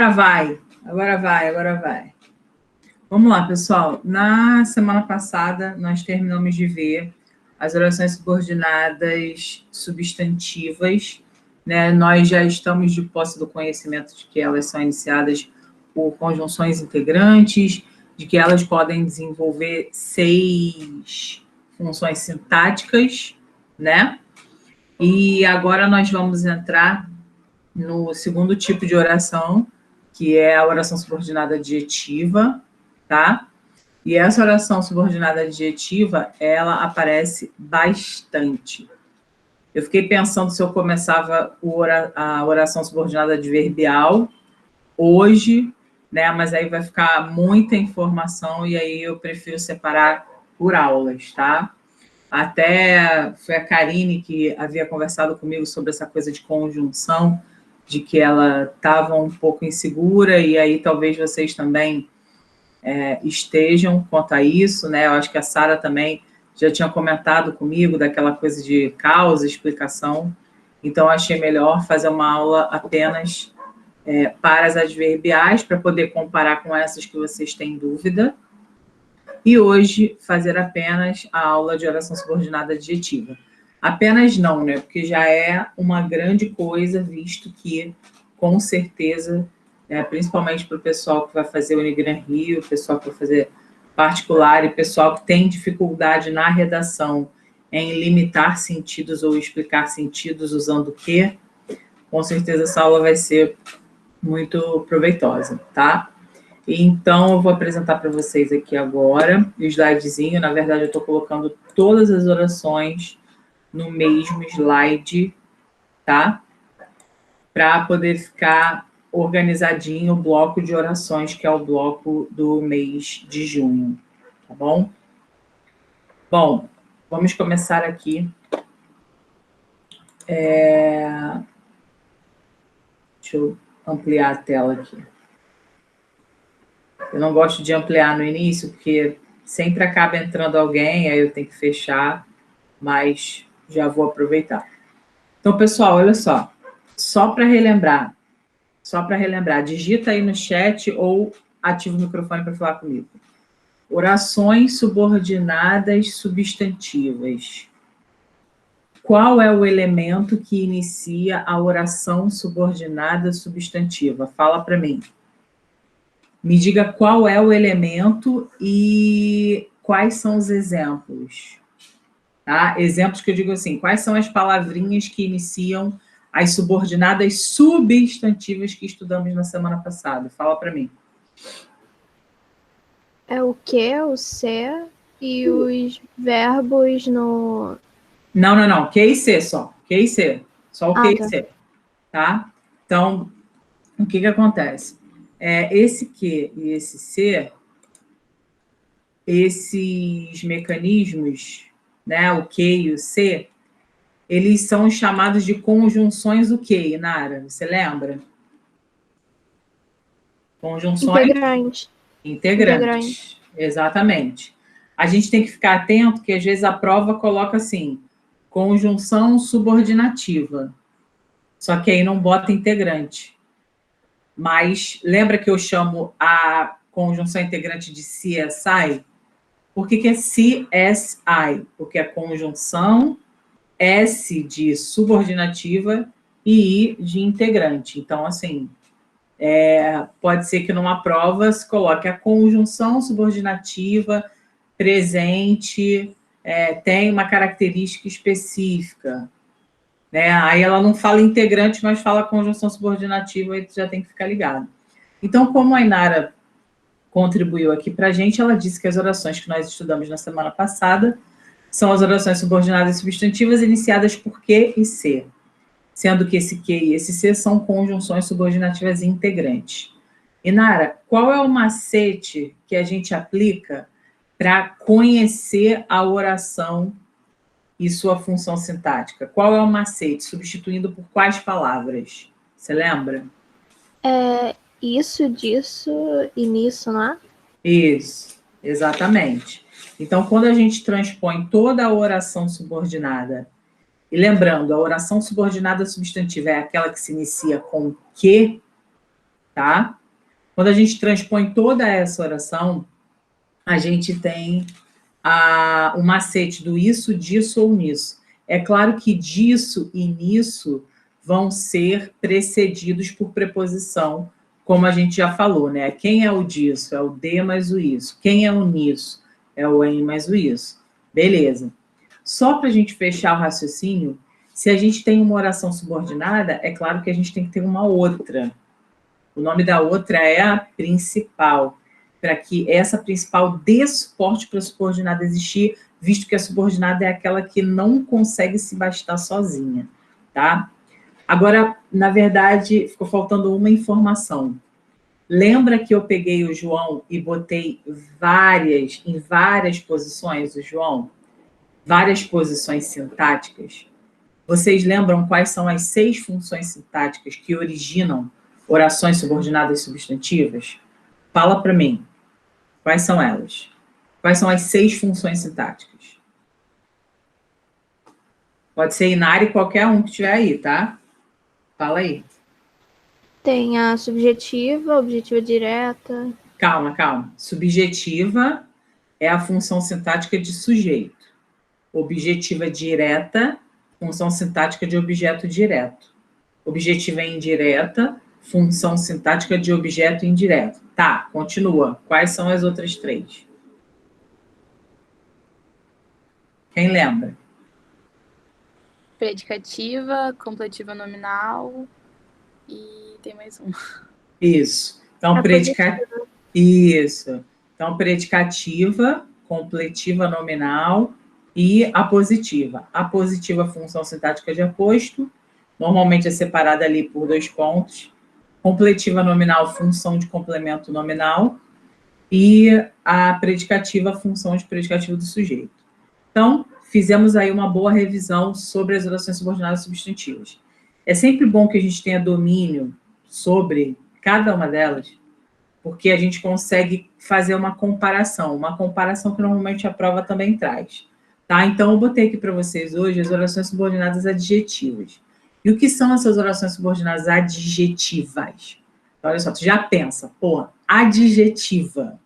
Agora vai. Vamos lá, pessoal. Na semana passada, nós terminamos de ver as orações subordinadas substantivas, né? Nós já estamos de posse do conhecimento de que elas são iniciadas por conjunções integrantes, de que elas podem desenvolver 6 funções sintáticas, né? E agora nós vamos entrar no segundo tipo de oração, que é a oração subordinada adjetiva, tá? E essa oração subordinada adjetiva, ela aparece bastante. Eu fiquei pensando se eu começava a oração subordinada adverbial hoje, né? Mas aí vai ficar muita informação e aí eu prefiro separar por aulas, tá? Até foi a Karine que havia conversado comigo sobre essa coisa de conjunção, de que ela estava um pouco insegura, e aí talvez vocês também estejam quanto a isso, né? Eu acho que a Sara também já tinha comentado comigo daquela coisa de causa, explicação, então achei melhor fazer uma aula apenas para as adverbiais, para poder comparar com essas que vocês têm dúvida, e hoje fazer apenas a aula de oração subordinada adjetiva. Apenas não, né? Porque já é uma grande coisa, visto que, com certeza, principalmente para o pessoal que vai fazer o Unigran Rio, o pessoal que vai fazer particular e pessoal que tem dificuldade na redação em limitar sentidos ou explicar sentidos usando o que, com certeza essa aula vai ser muito proveitosa, tá? Então, eu vou apresentar para vocês aqui agora o slidezinho. Na verdade, eu estou colocando todas as orações no mesmo slide, tá? Para poder ficar organizadinho o bloco de orações, que é o bloco do mês de junho, tá bom? Bom, vamos começar aqui. Deixa eu ampliar a tela aqui. Eu não gosto de ampliar no início, porque sempre acaba entrando alguém, aí eu tenho que fechar, mas já vou aproveitar. Então, pessoal, olha só para relembrar, digita aí no chat ou ativa o microfone para falar comigo. Orações subordinadas substantivas. Qual é o elemento que inicia a oração subordinada substantiva? Fala para mim. Me diga qual é o elemento e quais são os exemplos. Tá? Exemplos que eu digo assim, quais são as palavrinhas que iniciam as subordinadas substantivas que estudamos na semana passada? Fala para mim. É o que, o ser e os verbos no... Não. Que e ser só. Que e ser. Só o que tá. e ser. Tá? Então, o que acontece? Esse que e esse ser, esses mecanismos, né, o que e o ser, eles são chamados de conjunções do que, Nara? Você lembra? Conjunções integrantes. Exatamente. A gente tem que ficar atento que às vezes a prova coloca assim, conjunção subordinativa. Só que aí não bota integrante. Mas lembra que eu chamo a conjunção integrante de CSI? Por que é CSI? Porque é conjunção, S de subordinativa e I de integrante. Então, assim, pode ser que numa prova se coloque a conjunção subordinativa presente, tem uma característica específica. Né? Aí ela não fala integrante, mas fala conjunção subordinativa, aí tu já tem que ficar ligado. Então, como a Inara contribuiu aqui para a gente, ela disse que as orações que nós estudamos na semana passada são as orações subordinadas e substantivas iniciadas por que e ser, sendo que esse que e esse ser são conjunções subordinativas integrantes. Inara, qual é o macete que a gente aplica para conhecer a oração e sua função sintática? Qual é o macete? Substituindo por quais palavras? Você lembra? Isso, disso e nisso, não é? Isso, exatamente. Então, quando a gente transpõe toda a oração subordinada, e lembrando, a oração subordinada substantiva é aquela que se inicia com que, tá? Quando a gente transpõe toda essa oração, a gente tem o macete do isso, disso ou nisso. É claro que disso e nisso vão ser precedidos por preposição, como a gente já falou, né? Quem é o disso? É o de mais o isso. Quem é o nisso? É o em mais o isso. Beleza. Só para a gente fechar o raciocínio, se a gente tem uma oração subordinada, é claro que a gente tem que ter uma outra. O nome da outra é a principal, para que essa principal dê suporte para a subordinada existir, visto que a subordinada é aquela que não consegue se bastar sozinha, tá? Agora, na verdade, ficou faltando uma informação. Lembra que eu peguei o João e botei em várias posições, o João? Várias posições sintáticas? Vocês lembram quais são as 6 funções sintáticas que originam orações subordinadas substantivas? Fala para mim. Quais são elas? Quais são as 6 funções sintáticas? Pode ser Inari, qualquer um que tiver aí, tá? Fala aí. Tem a subjetiva, objetiva direta. Calma. Subjetiva é a função sintática de sujeito. Objetiva direta, função sintática de objeto direto. Objetiva indireta, função sintática de objeto indireto. Tá, continua. Quais são as outras 3? Quem lembra? Predicativa, completiva nominal e tem mais um. Isso. Então, Isso. Então, predicativa, completiva nominal e apositiva. Apositiva, função sintática de aposto, normalmente é separada ali por 2 pontos. Completiva nominal, função de complemento nominal. E a predicativa, função de predicativo do sujeito. Então, fizemos aí uma boa revisão sobre as orações subordinadas substantivas. É sempre bom que a gente tenha domínio sobre cada uma delas, porque a gente consegue fazer uma comparação que normalmente a prova também traz. Tá? Então, eu botei aqui para vocês hoje as orações subordinadas adjetivas. E o que são essas orações subordinadas adjetivas? Olha só, tu já pensa, adjetiva.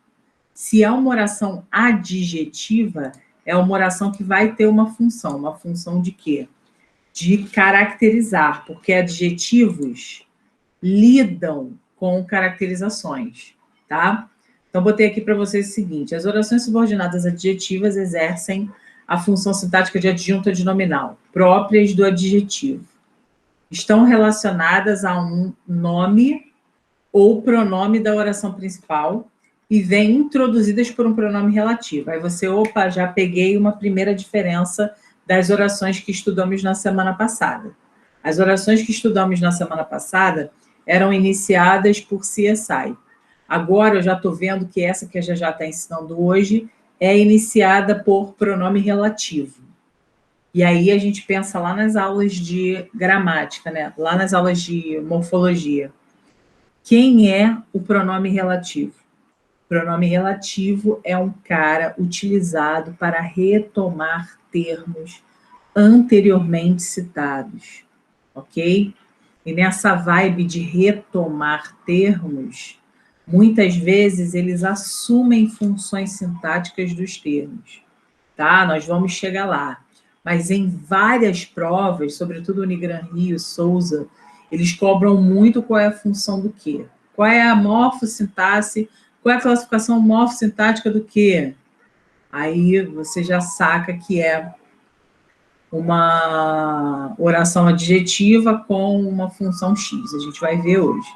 Se é uma oração adjetiva, é uma oração que vai ter uma função de quê? De caracterizar, porque adjetivos lidam com caracterizações, tá? Então, botei aqui para vocês o seguinte: as orações subordinadas adjetivas exercem a função sintática de adjunta de nominal, próprias do adjetivo. Estão relacionadas a um nome ou pronome da oração principal e vêm introduzidas por um pronome relativo. Aí você, já peguei uma primeira diferença das orações que estudamos na semana passada. As orações que estudamos na semana passada eram iniciadas por CSI. Agora eu já estou vendo que essa que a já está ensinando hoje é iniciada por pronome relativo. E aí a gente pensa lá nas aulas de gramática, né? Lá nas aulas de morfologia. Quem é o pronome relativo? O pronome relativo é um cara utilizado para retomar termos anteriormente citados, ok? E nessa vibe de retomar termos, muitas vezes eles assumem funções sintáticas dos termos, tá? Nós vamos chegar lá. Mas em várias provas, sobretudo o Nigran Rio, Souza, eles cobram muito qual é a função do quê? Qual é a morfossintaxe, qual é a classificação morfossintática do quê? Aí você já saca que é uma oração adjetiva com uma função X. A gente vai ver hoje.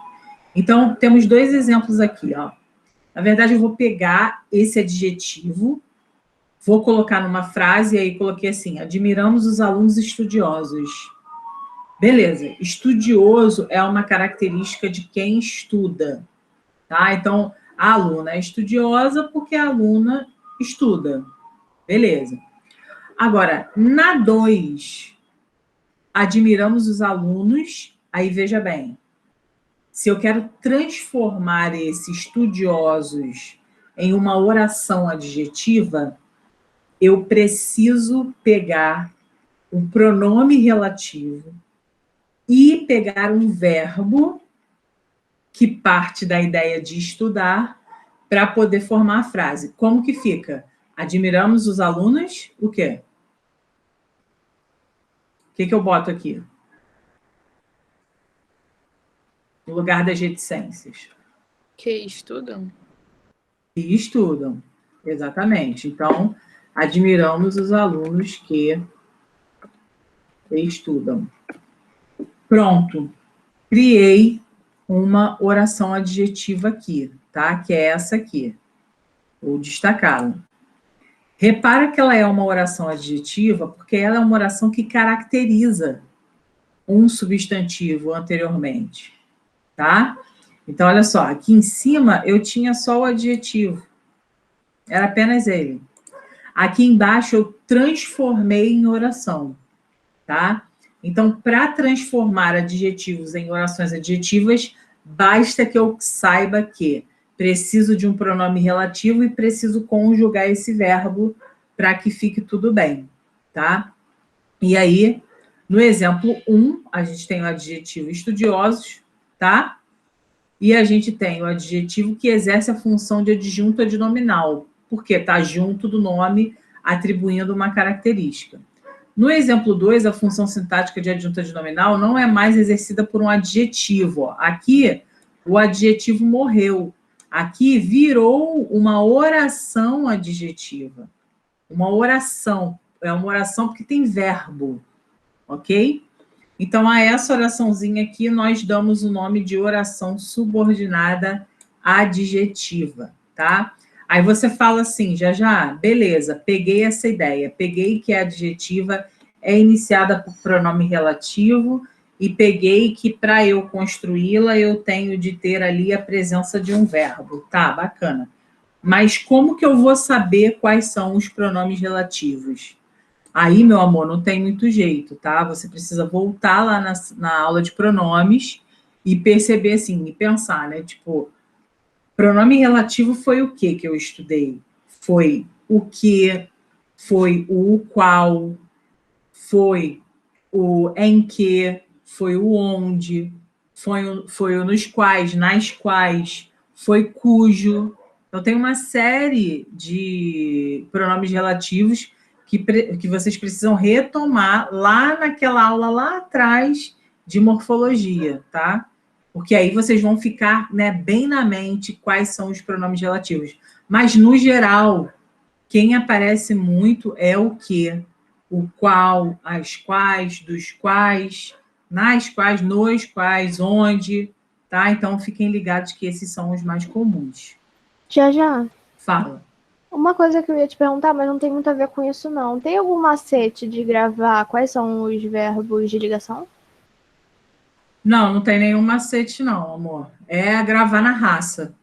Então, temos 2 exemplos aqui, ó. Na verdade, eu vou pegar esse adjetivo, vou colocar numa frase, e aí coloquei assim: admiramos os alunos estudiosos. Beleza, estudioso é uma característica de quem estuda, tá? Então, a aluna é estudiosa porque a aluna estuda. Beleza. Agora, na 2, admiramos os alunos, aí veja bem, se eu quero transformar esses estudiosos em uma oração adjetiva, eu preciso pegar um pronome relativo e pegar um verbo que parte da ideia de estudar para poder formar a frase. Como que fica? Admiramos os alunos, o quê? O que eu boto aqui? No lugar das reticências. Que estudam. Que estudam, exatamente. Então, admiramos os alunos que estudam. Pronto. Criei uma oração adjetiva aqui, tá? Que é essa aqui. Vou destacá-la. Repara que ela é uma oração adjetiva porque ela é uma oração que caracteriza um substantivo anteriormente, tá? Então, olha só, aqui em cima eu tinha só o adjetivo. Era apenas ele. Aqui embaixo eu transformei em oração, tá? Então, para transformar adjetivos em orações adjetivas, basta que eu saiba que preciso de um pronome relativo e preciso conjugar esse verbo para que fique tudo bem, tá? E aí, no exemplo 1, a gente tem o adjetivo estudiosos, tá? E a gente tem o adjetivo que exerce a função de adjunto adnominal, porque está junto do nome, atribuindo uma característica. No exemplo 2, a função sintática de adjunto adnominal não é mais exercida por um adjetivo. Aqui, o adjetivo morreu. Aqui virou uma oração adjetiva. Uma oração. É uma oração porque tem verbo. Ok? Então, a essa oraçãozinha aqui, nós damos o nome de oração subordinada adjetiva, tá? Aí você fala assim, já, beleza, peguei essa ideia, peguei que a adjetiva é iniciada por pronome relativo e peguei que para eu construí-la eu tenho de ter ali a presença de um verbo. Tá, bacana. Mas como que eu vou saber quais são os pronomes relativos? Aí, meu amor, não tem muito jeito, tá? Você precisa voltar lá na aula de pronomes e perceber assim, e pensar, né? Tipo, pronome relativo foi o que eu estudei? Foi o que, foi o qual, foi o em que, foi o onde, foi o nos quais, nas quais, foi cujo. Então, tem uma série de pronomes relativos que vocês precisam retomar lá naquela aula lá atrás de morfologia, tá? Porque aí vocês vão ficar, né, bem na mente quais são os pronomes relativos. Mas, no geral, quem aparece muito é o que, o qual, as quais, dos quais, nas quais, nos quais, onde, tá? Então, fiquem ligados que esses são os mais comuns. Já. Fala. Uma coisa que eu ia te perguntar, mas não tem muito a ver com isso, não. Tem algum macete de gravar quais são os verbos de ligação? Não tem nenhum macete, não, amor. É gravar na raça.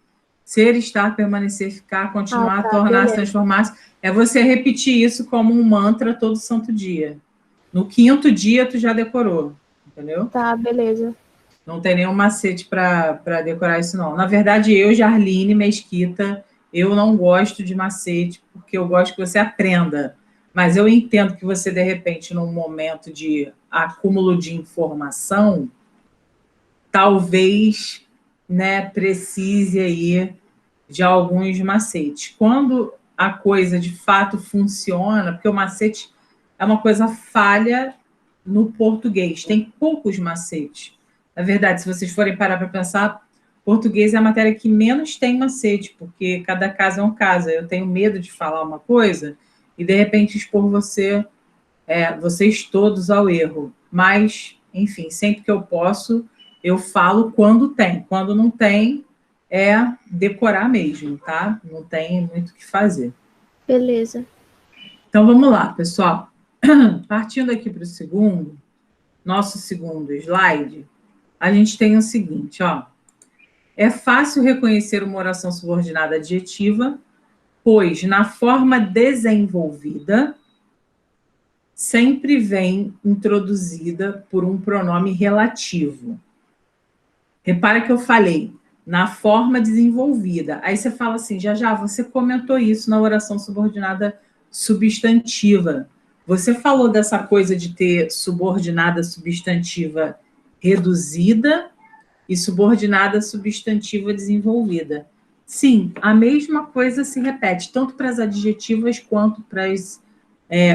Ser, estar, permanecer, ficar, continuar, tornar-se, transformar-se. É você repetir isso como um mantra todo santo dia. No 5º dia, tu já decorou, entendeu? Tá, beleza. Não tem nenhum macete para decorar isso, não. Na verdade, eu, Jarline Mesquita, eu não gosto de macete, porque eu gosto que você aprenda. Mas eu entendo que você, de repente, num momento de acúmulo de informação, talvez, né, precise aí de alguns macetes. Quando a coisa de fato funciona, porque o macete é uma coisa falha no português, tem poucos macetes. Na verdade, se vocês forem parar para pensar, português é a matéria que menos tem macete, porque cada caso é um caso. Eu tenho medo de falar uma coisa e, de repente, expor vocês todos ao erro. Mas, enfim, sempre que eu posso, eu falo quando tem. Quando não tem, é decorar mesmo, tá? Não tem muito o que fazer. Beleza. Então, vamos lá, pessoal. Partindo aqui para o nosso segundo slide, a gente tem o seguinte, ó. É fácil reconhecer uma oração subordinada adjetiva, pois na forma desenvolvida sempre vem introduzida por um pronome relativo. Repara que eu falei na forma desenvolvida. Aí você fala assim, já, você comentou isso na oração subordinada substantiva. Você falou dessa coisa de ter subordinada substantiva reduzida e subordinada substantiva desenvolvida. Sim, a mesma coisa se repete, tanto para as adjetivas quanto para as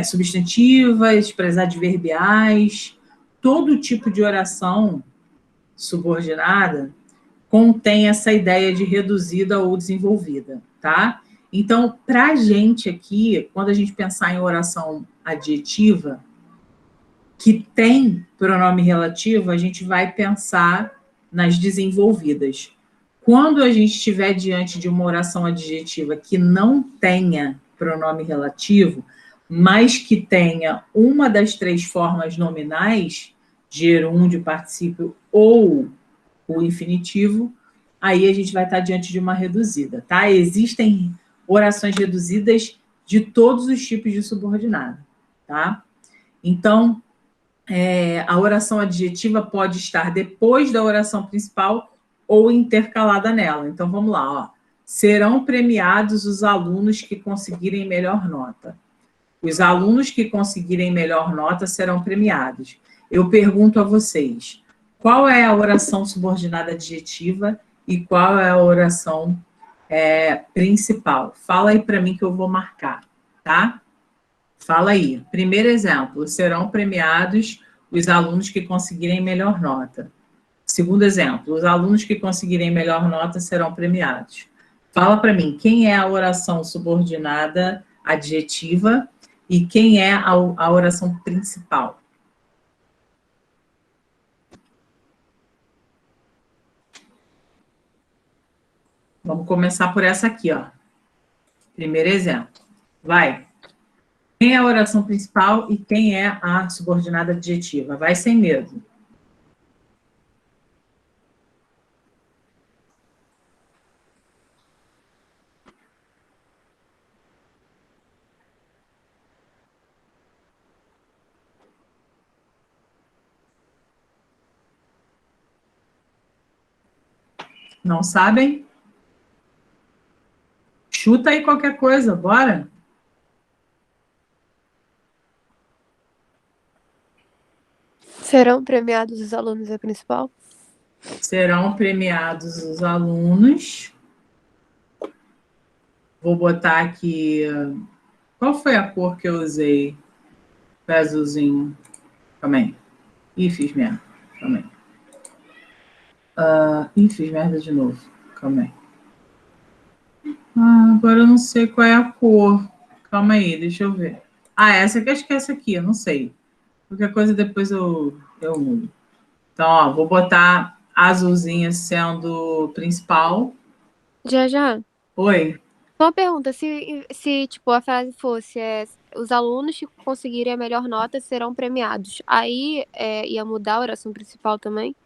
substantivas, para as adverbiais. Todo tipo de oração subordinada contém essa ideia de reduzida ou desenvolvida, tá? Então, para a gente aqui, quando a gente pensar em oração adjetiva, que tem pronome relativo, a gente vai pensar nas desenvolvidas. Quando a gente estiver diante de uma oração adjetiva que não tenha pronome relativo, mas que tenha uma das três formas nominais, gerúndio, particípio ou o infinitivo, aí a gente vai estar diante de uma reduzida, tá? Existem orações reduzidas de todos os tipos de subordinado, tá? Então, a oração adjetiva pode estar depois da oração principal ou intercalada nela. Então, vamos lá, ó. Serão premiados os alunos que conseguirem melhor nota. Os alunos que conseguirem melhor nota serão premiados. Eu pergunto a vocês, qual é a oração subordinada adjetiva e qual é a oração principal? Fala aí para mim que eu vou marcar, tá? Fala aí. Primeiro exemplo, serão premiados os alunos que conseguirem melhor nota. Segundo exemplo, os alunos que conseguirem melhor nota serão premiados. Fala para mim, quem é a oração subordinada adjetiva e quem é a oração principal? Vamos começar por essa aqui, ó. Primeiro exemplo. Vai. Quem é a oração principal e quem é a subordinada adjetiva? Vai sem medo. Não sabem? Chuta aí qualquer coisa, bora? Serão premiados os alunos, é principal? Serão premiados os alunos. Vou botar aqui... Qual foi a cor que eu usei? Foi azulzinho. Calma aí. Ih, fiz merda. Calma aí. Fiz merda de novo. Calma aí. Agora eu não sei qual é a cor. Calma aí, deixa eu ver. Essa aqui, acho que é essa aqui, eu não sei. Qualquer coisa depois eu mudo. Então, ó, vou botar azulzinha sendo principal. Já. Oi? Uma pergunta, se tipo, a frase fosse os alunos que conseguirem a melhor nota serão premiados, aí ia mudar a oração principal também?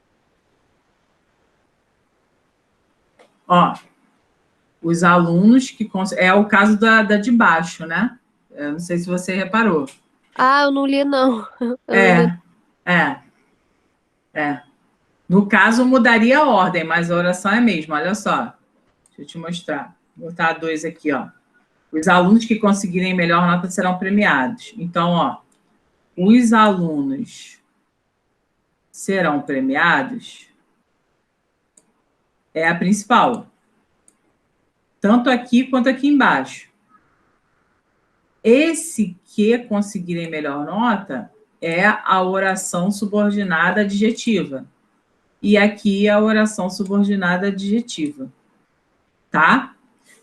Ó, os alunos que... É o caso da de baixo, né? Eu não sei se você reparou. Eu não li, não. No caso, mudaria a ordem, mas a oração é a mesma, olha só. Deixa eu te mostrar. Vou botar 2 aqui, ó. Os alunos que conseguirem melhor nota serão premiados. Então, ó, os alunos serão premiados é a principal. Tanto aqui quanto aqui embaixo. Esse que conseguirem melhor nota é a oração subordinada adjetiva. E aqui a oração subordinada adjetiva. Tá?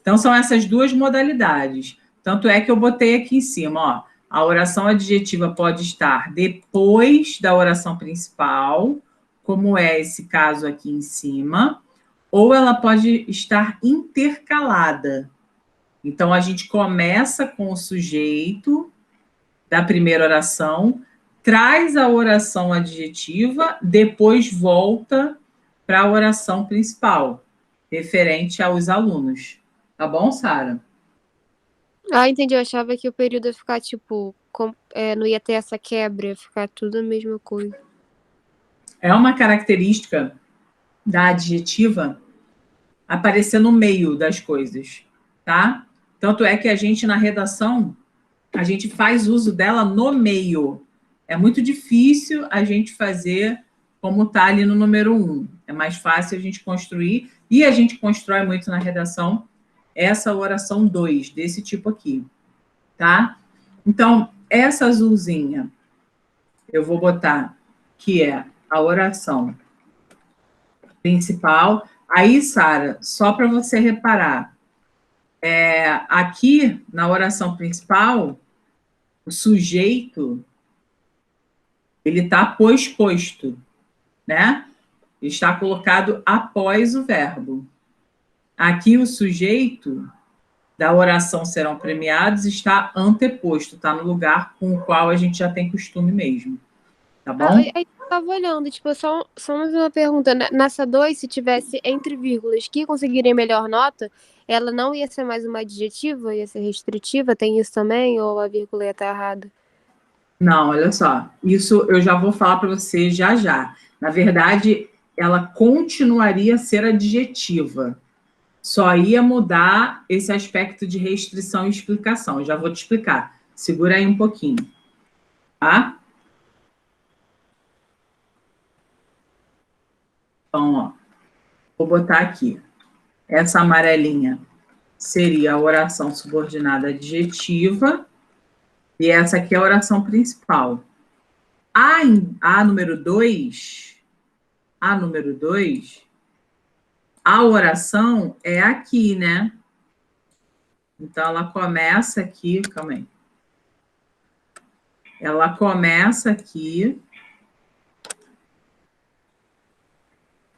Então, são essas duas modalidades. Tanto é que eu botei aqui em cima, ó. A oração adjetiva pode estar depois da oração principal, como é esse caso aqui em cima, ou ela pode estar intercalada. Então, a gente começa com o sujeito da primeira oração, traz a oração adjetiva, depois volta para a oração principal, referente aos alunos. Tá bom, Sara? Entendi. Eu achava que o período ia ficar, tipo, não ia ter essa quebra, ia ficar tudo a mesma coisa. É uma característica da adjetiva aparecer no meio das coisas, tá? Tanto é que a gente, na redação, a gente faz uso dela no meio. É muito difícil a gente fazer como está ali no número 1. É mais fácil a gente construir, e a gente constrói muito na redação essa oração 2, desse tipo aqui, tá? Então, essa azulzinha, eu vou botar que é a oração principal. Aí, Sara, só para você reparar, aqui na oração principal, o sujeito, ele está posposto, né? Está colocado após o verbo. Aqui o sujeito da oração serão premiados está anteposto, está no lugar com o qual a gente já tem costume mesmo. Tá bom? Aí eu tava olhando, tipo, só mais uma pergunta. Nessa 2, se tivesse entre vírgulas que conseguirem melhor nota, ela não ia ser mais uma adjetiva, ia ser restritiva? Tem isso também? Ou a vírgula ia estar errada? Não, olha só. Isso eu já vou falar para você já já. Na verdade, ela continuaria a ser adjetiva. Só ia mudar esse aspecto de restrição e explicação. Eu já vou te explicar. Segura aí um pouquinho. Tá? Então, ó, vou botar aqui. Essa amarelinha seria a oração subordinada adjetiva. E essa aqui é a oração principal. A número 2, a oração é aqui, né? Então, ela começa aqui, calma aí. Ela começa aqui.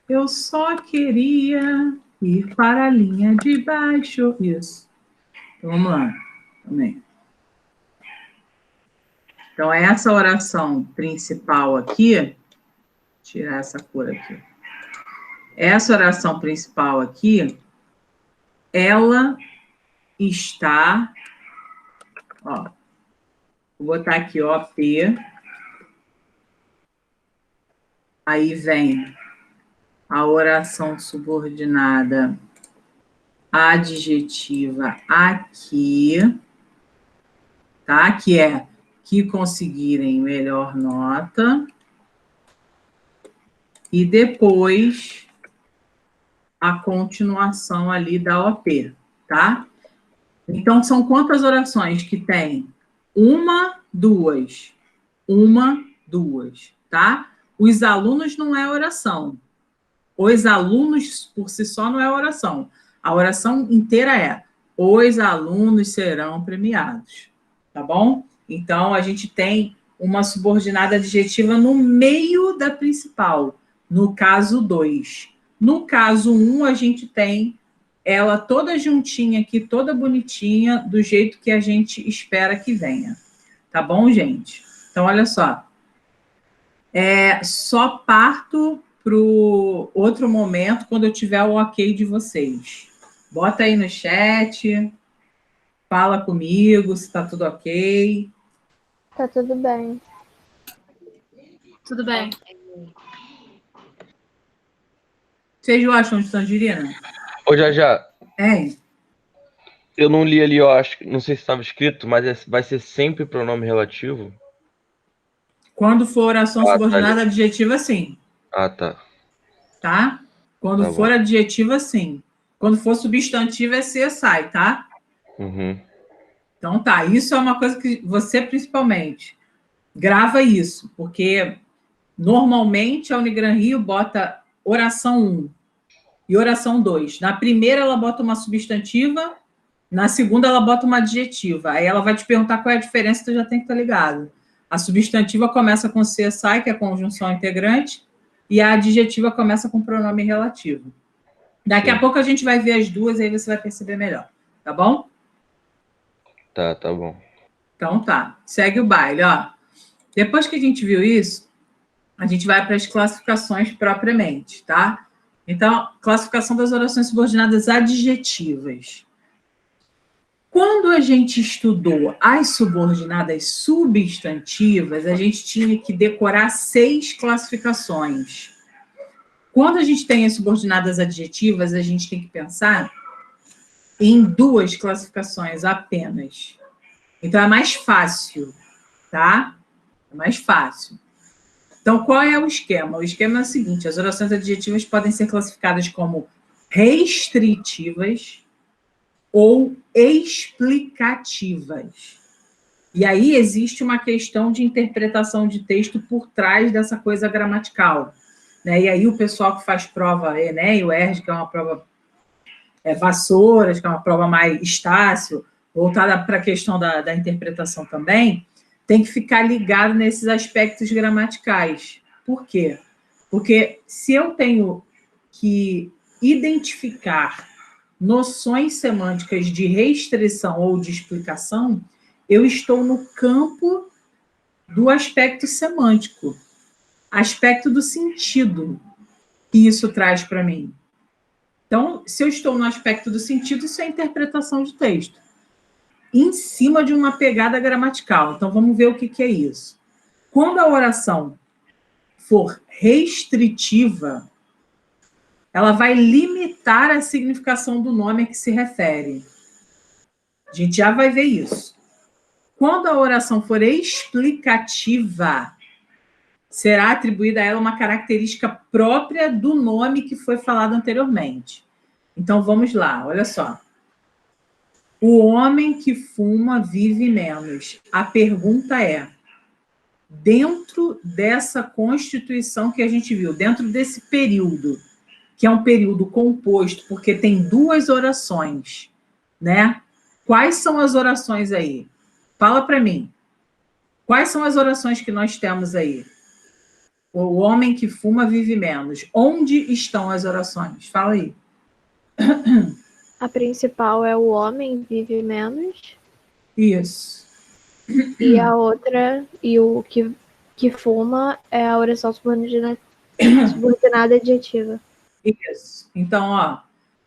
Eu só queria ir para a linha de baixo. Isso. Então, vamos lá. Também. Então, essa oração principal aqui, tirar essa cor aqui. Essa oração principal aqui, ela está, ó, vou botar aqui, ó, P. Aí vem a oração subordinada adjetiva aqui, tá? Que é que conseguirem melhor nota. E depois a continuação ali da OP, tá? Então, são quantas orações que tem? Uma, duas, tá? Os alunos não é oração. Os alunos, por si só, não é oração. A oração inteira é: os alunos serão premiados, tá bom? Então, a gente tem uma subordinada adjetiva no meio da principal, no caso 2. No caso 1, a gente tem ela toda juntinha aqui, toda bonitinha, do jeito que a gente espera que venha. Tá bom, gente? Então, olha só. Só parto para o outro momento, quando eu tiver o ok de vocês. Bota aí no chat, fala comigo se está tudo ok. Tá tudo bem. Tudo bem. Vocês gostam de tangerina? Ô, já. É. Eu não li ali, eu acho, não sei se estava escrito, mas vai ser sempre pronome relativo? Quando for oração subordinada tá adjetiva, sim. Ah, tá. Tá? Quando for adjetiva, sim. Quando for substantiva, é ser, sai, tá? Uhum. Então, tá. Isso é uma coisa que você, principalmente, grava isso, porque normalmente a Unigran Rio bota oração 1 e oração 2. Na primeira, ela bota uma substantiva, na segunda, ela bota uma adjetiva. Aí ela vai te perguntar qual é a diferença, tu já tem que estar ligado. A substantiva começa com ser, sai, que é conjunção integrante, e a adjetiva começa com pronome relativo. Daqui a pouco a gente vai ver as duas, aí você vai perceber melhor. Tá bom? Tá bom. Então tá. Segue o baile, ó. Depois que a gente viu isso, a gente vai para as classificações propriamente, tá? Então, classificação das orações subordinadas adjetivas. Quando a gente estudou as subordinadas substantivas, a gente tinha que decorar 6 classificações. Quando a gente tem as subordinadas adjetivas, a gente tem que pensar em 2 classificações apenas. Então, é mais fácil, tá? É mais fácil. Então, qual é o esquema? O esquema é o seguinte: as orações adjetivas podem ser classificadas como restritivas ou explicativas. E aí existe uma questão de interpretação de texto por trás dessa coisa gramatical, né? E aí o pessoal que faz prova Enem, o ERJ, que é uma prova Vassouras, que é uma prova mais Estácio, voltada para a questão da interpretação também, tem que ficar ligado nesses aspectos gramaticais. Por quê? Porque se eu tenho que identificar noções semânticas de restrição ou de explicação, eu estou no campo do aspecto semântico, aspecto do sentido que isso traz para mim. Então, se eu estou no aspecto do sentido, isso é interpretação de texto, em cima de uma pegada gramatical. Então, vamos ver o que é isso. Quando a oração for restritiva, ela vai limitar a significação do nome a que se refere. A gente já vai ver isso. Quando a oração for explicativa, será atribuída a ela uma característica própria do nome que foi falado anteriormente. Então, vamos lá, olha só. O homem que fuma vive menos. A pergunta é, dentro dessa constituição que a gente viu, dentro desse período, que é um período composto, porque tem duas orações, né? Quais são as orações aí? Fala para mim. Quais são as orações que nós temos aí? O homem que fuma vive menos. Onde estão as orações? Fala aí. A principal é o homem vive menos. Isso. E a outra, e o que fuma, é a oração subordinada adjetiva. Isso. Então, ó,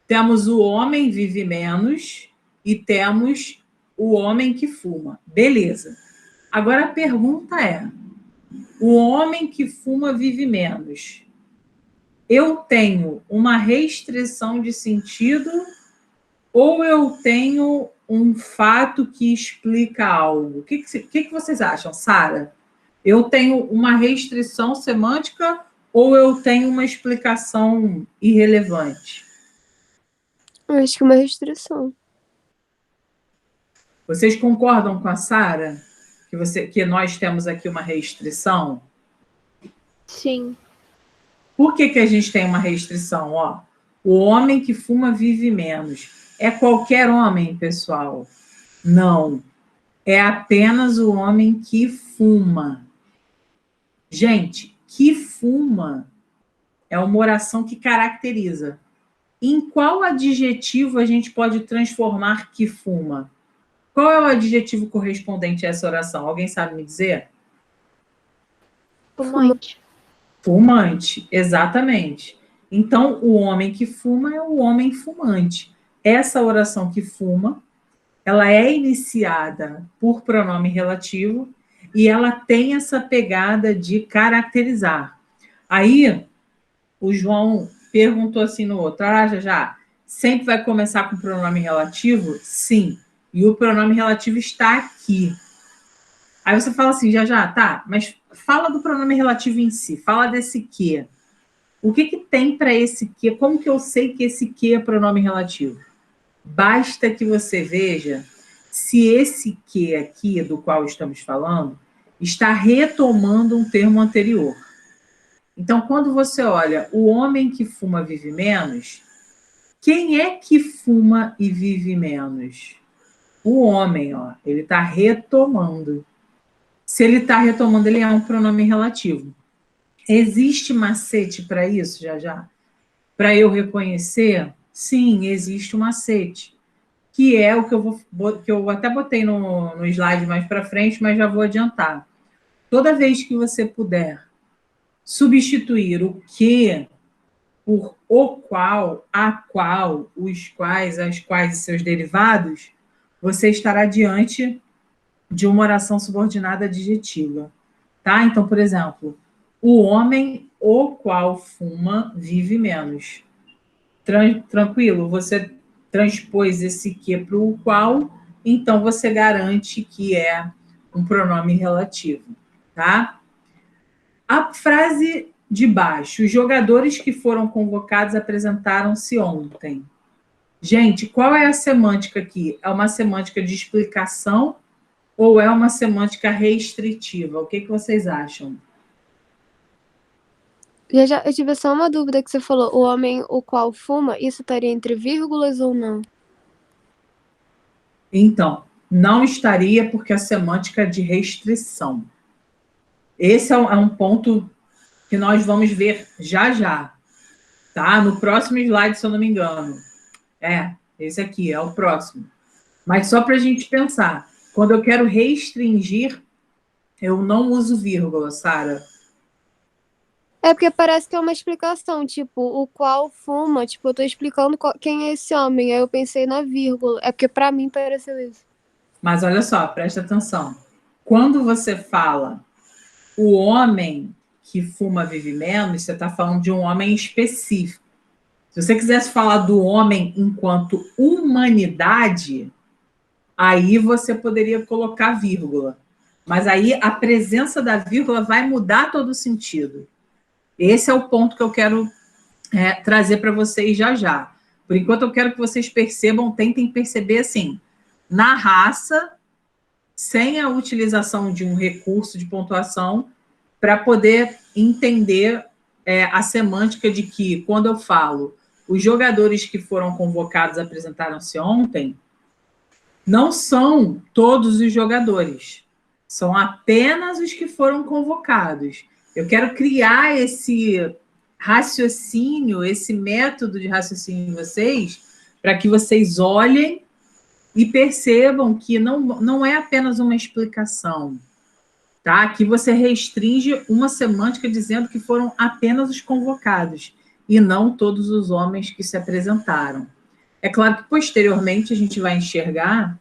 temos o homem vive menos e temos o homem que fuma. Beleza. Agora a pergunta é, o homem que fuma vive menos. Eu tenho uma restrição de sentido ou eu tenho um fato que explica algo? O que vocês acham, Sara? Eu tenho uma restrição semântica ou eu tenho uma explicação irrelevante? Eu acho que é uma restrição. Vocês concordam com a Sara que nós temos aqui uma restrição? Sim. Por que a gente tem uma restrição? Ó, o homem que fuma vive menos. É qualquer homem, pessoal? Não. É apenas o homem que fuma. Gente, que fuma é uma oração que caracteriza. Em qual adjetivo a gente pode transformar que fuma? Qual é o adjetivo correspondente a essa oração? Alguém sabe me dizer? Fumante. Fumante, exatamente. Então, o homem que fuma é o homem fumante. Essa oração que fuma, ela é iniciada por pronome relativo e ela tem essa pegada de caracterizar. Aí, o João perguntou assim no outro, já, sempre vai começar com pronome relativo? Sim. E o pronome relativo está aqui. Aí você fala assim, já, tá, mas fala do pronome relativo em si, fala desse que. O que tem para esse que? Como que eu sei que esse que é pronome relativo? Basta que você veja se esse que aqui, do qual estamos falando, está retomando um termo anterior. Então, quando você olha o homem que fuma vive menos, quem é que fuma e vive menos? O homem, ó, ele está retomando. Se ele está retomando, ele é um pronome relativo. Existe macete para isso, já? Para eu reconhecer? Sim, existe um macete. Que é o que eu até botei no slide mais para frente, mas já vou adiantar. Toda vez que você puder substituir o que por o qual, a qual, os quais, as quais e seus derivados, você estará diante de uma oração subordinada adjetiva. Tá? Então, por exemplo, o homem o qual fuma vive menos. Tranquilo? Você transpôs esse que para o qual, então você garante que é um pronome relativo. Tá? A frase de baixo, os jogadores que foram convocados apresentaram-se ontem. Gente, qual é a semântica aqui? É uma semântica de explicação ou é uma semântica restritiva? O que vocês acham? Eu tive só uma dúvida que você falou. O homem o qual fuma, isso estaria entre vírgulas ou não? Então, não estaria porque a semântica é de restrição. Esse é um ponto que nós vamos ver já já, tá? No próximo slide, se eu não me engano. Esse aqui é o próximo. Mas só para a gente pensar, quando eu quero restringir, eu não uso vírgula, Sara. É porque parece que é uma explicação, tipo, o qual fuma, tipo, eu tô explicando quem é esse homem, aí eu pensei na vírgula. É porque pra mim pareceu isso. Mas olha só, presta atenção. Quando você fala o homem que fuma vive menos, você está falando de um homem específico. Se você quisesse falar do homem enquanto humanidade, aí você poderia colocar vírgula. Mas aí a presença da vírgula vai mudar todo o sentido. Esse é o ponto que eu quero trazer para vocês já já. Por enquanto, eu quero que vocês percebam, tentem perceber assim, na raça, sem a utilização de um recurso de pontuação, para poder entender a semântica de que, quando eu falo os jogadores que foram convocados apresentaram-se ontem, não são todos os jogadores, são apenas os que foram convocados. Eu quero criar esse raciocínio, esse método de raciocínio em vocês, para que vocês olhem e percebam que não é apenas uma explicação, tá? Aqui você restringe uma semântica dizendo que foram apenas os convocados e não todos os homens que se apresentaram. É claro que posteriormente a gente vai enxergar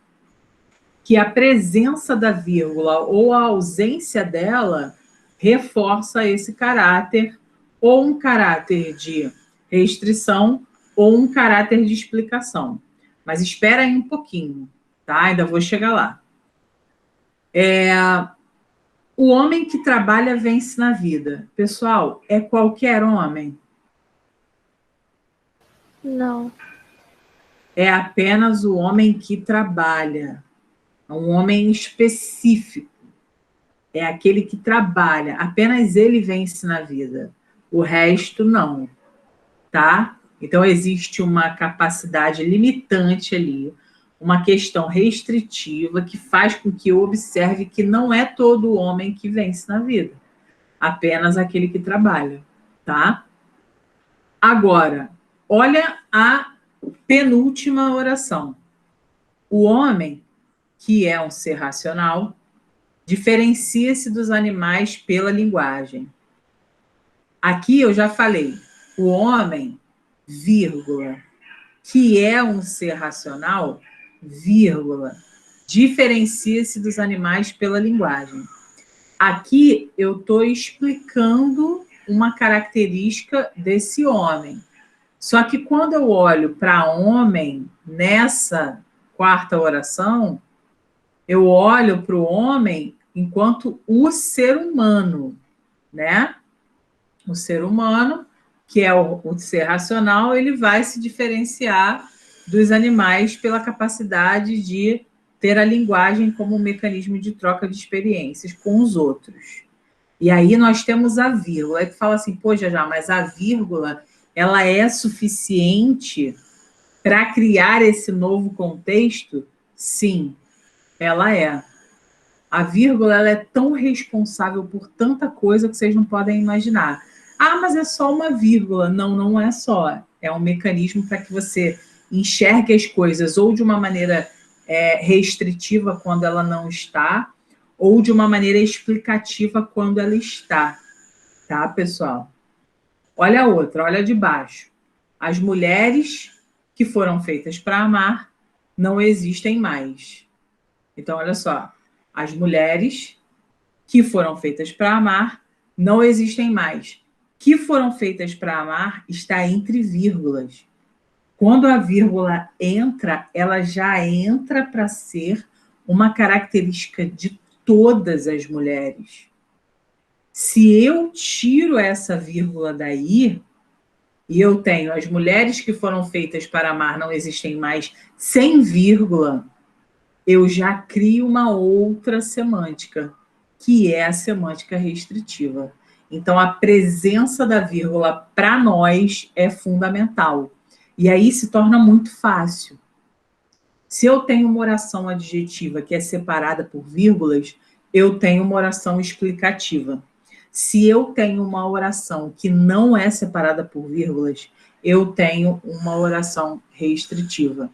que a presença da vírgula ou a ausência dela reforça esse caráter, ou um caráter de restrição, ou um caráter de explicação. Mas espera aí um pouquinho, tá? Ainda vou chegar lá. O homem que trabalha vence na vida. Pessoal, é qualquer homem? Não. É apenas o homem que trabalha. É um homem específico. É aquele que trabalha. Apenas ele vence na vida. O resto, não. Tá? Então, existe uma capacidade limitante ali, uma questão restritiva que faz com que eu observe que não é todo homem que vence na vida. Apenas aquele que trabalha. Tá? Agora, olha a penúltima oração. O homem, que é um ser racional, diferencia-se dos animais pela linguagem. Aqui eu já falei, o homem, vírgula, que é um ser racional, vírgula, diferencia-se dos animais pela linguagem. Aqui eu estou explicando uma característica desse homem. Só que quando eu olho para homem nessa quarta oração, eu olho para o homem enquanto o ser humano, né? O ser humano, que é o ser racional, ele vai se diferenciar dos animais pela capacidade de ter a linguagem como um mecanismo de troca de experiências com os outros. E aí nós temos a vírgula. Aí tu fala assim, pô, já, mas a vírgula, ela é suficiente para criar esse novo contexto? Sim, ela é. A vírgula, ela é tão responsável por tanta coisa que vocês não podem imaginar. Ah, mas é só uma vírgula. Não, não é só. É um mecanismo para que você enxergue as coisas ou de uma maneira restritiva quando ela não está, ou de uma maneira explicativa quando ela está. Tá, pessoal? Olha a outra, olha de baixo. As mulheres que foram feitas para amar não existem mais. Então, olha só. As mulheres que foram feitas para amar não existem mais. Que foram feitas para amar está entre vírgulas. Quando a vírgula entra, ela já entra para ser uma característica de todas as mulheres. Se eu tiro essa vírgula daí, e eu tenho as mulheres que foram feitas para amar não existem mais, sem vírgula, eu já crio uma outra semântica, que é a semântica restritiva. Então, a presença da vírgula para nós é fundamental. E aí se torna muito fácil. Se eu tenho uma oração adjetiva que é separada por vírgulas, eu tenho uma oração explicativa. Se eu tenho uma oração que não é separada por vírgulas, eu tenho uma oração restritiva,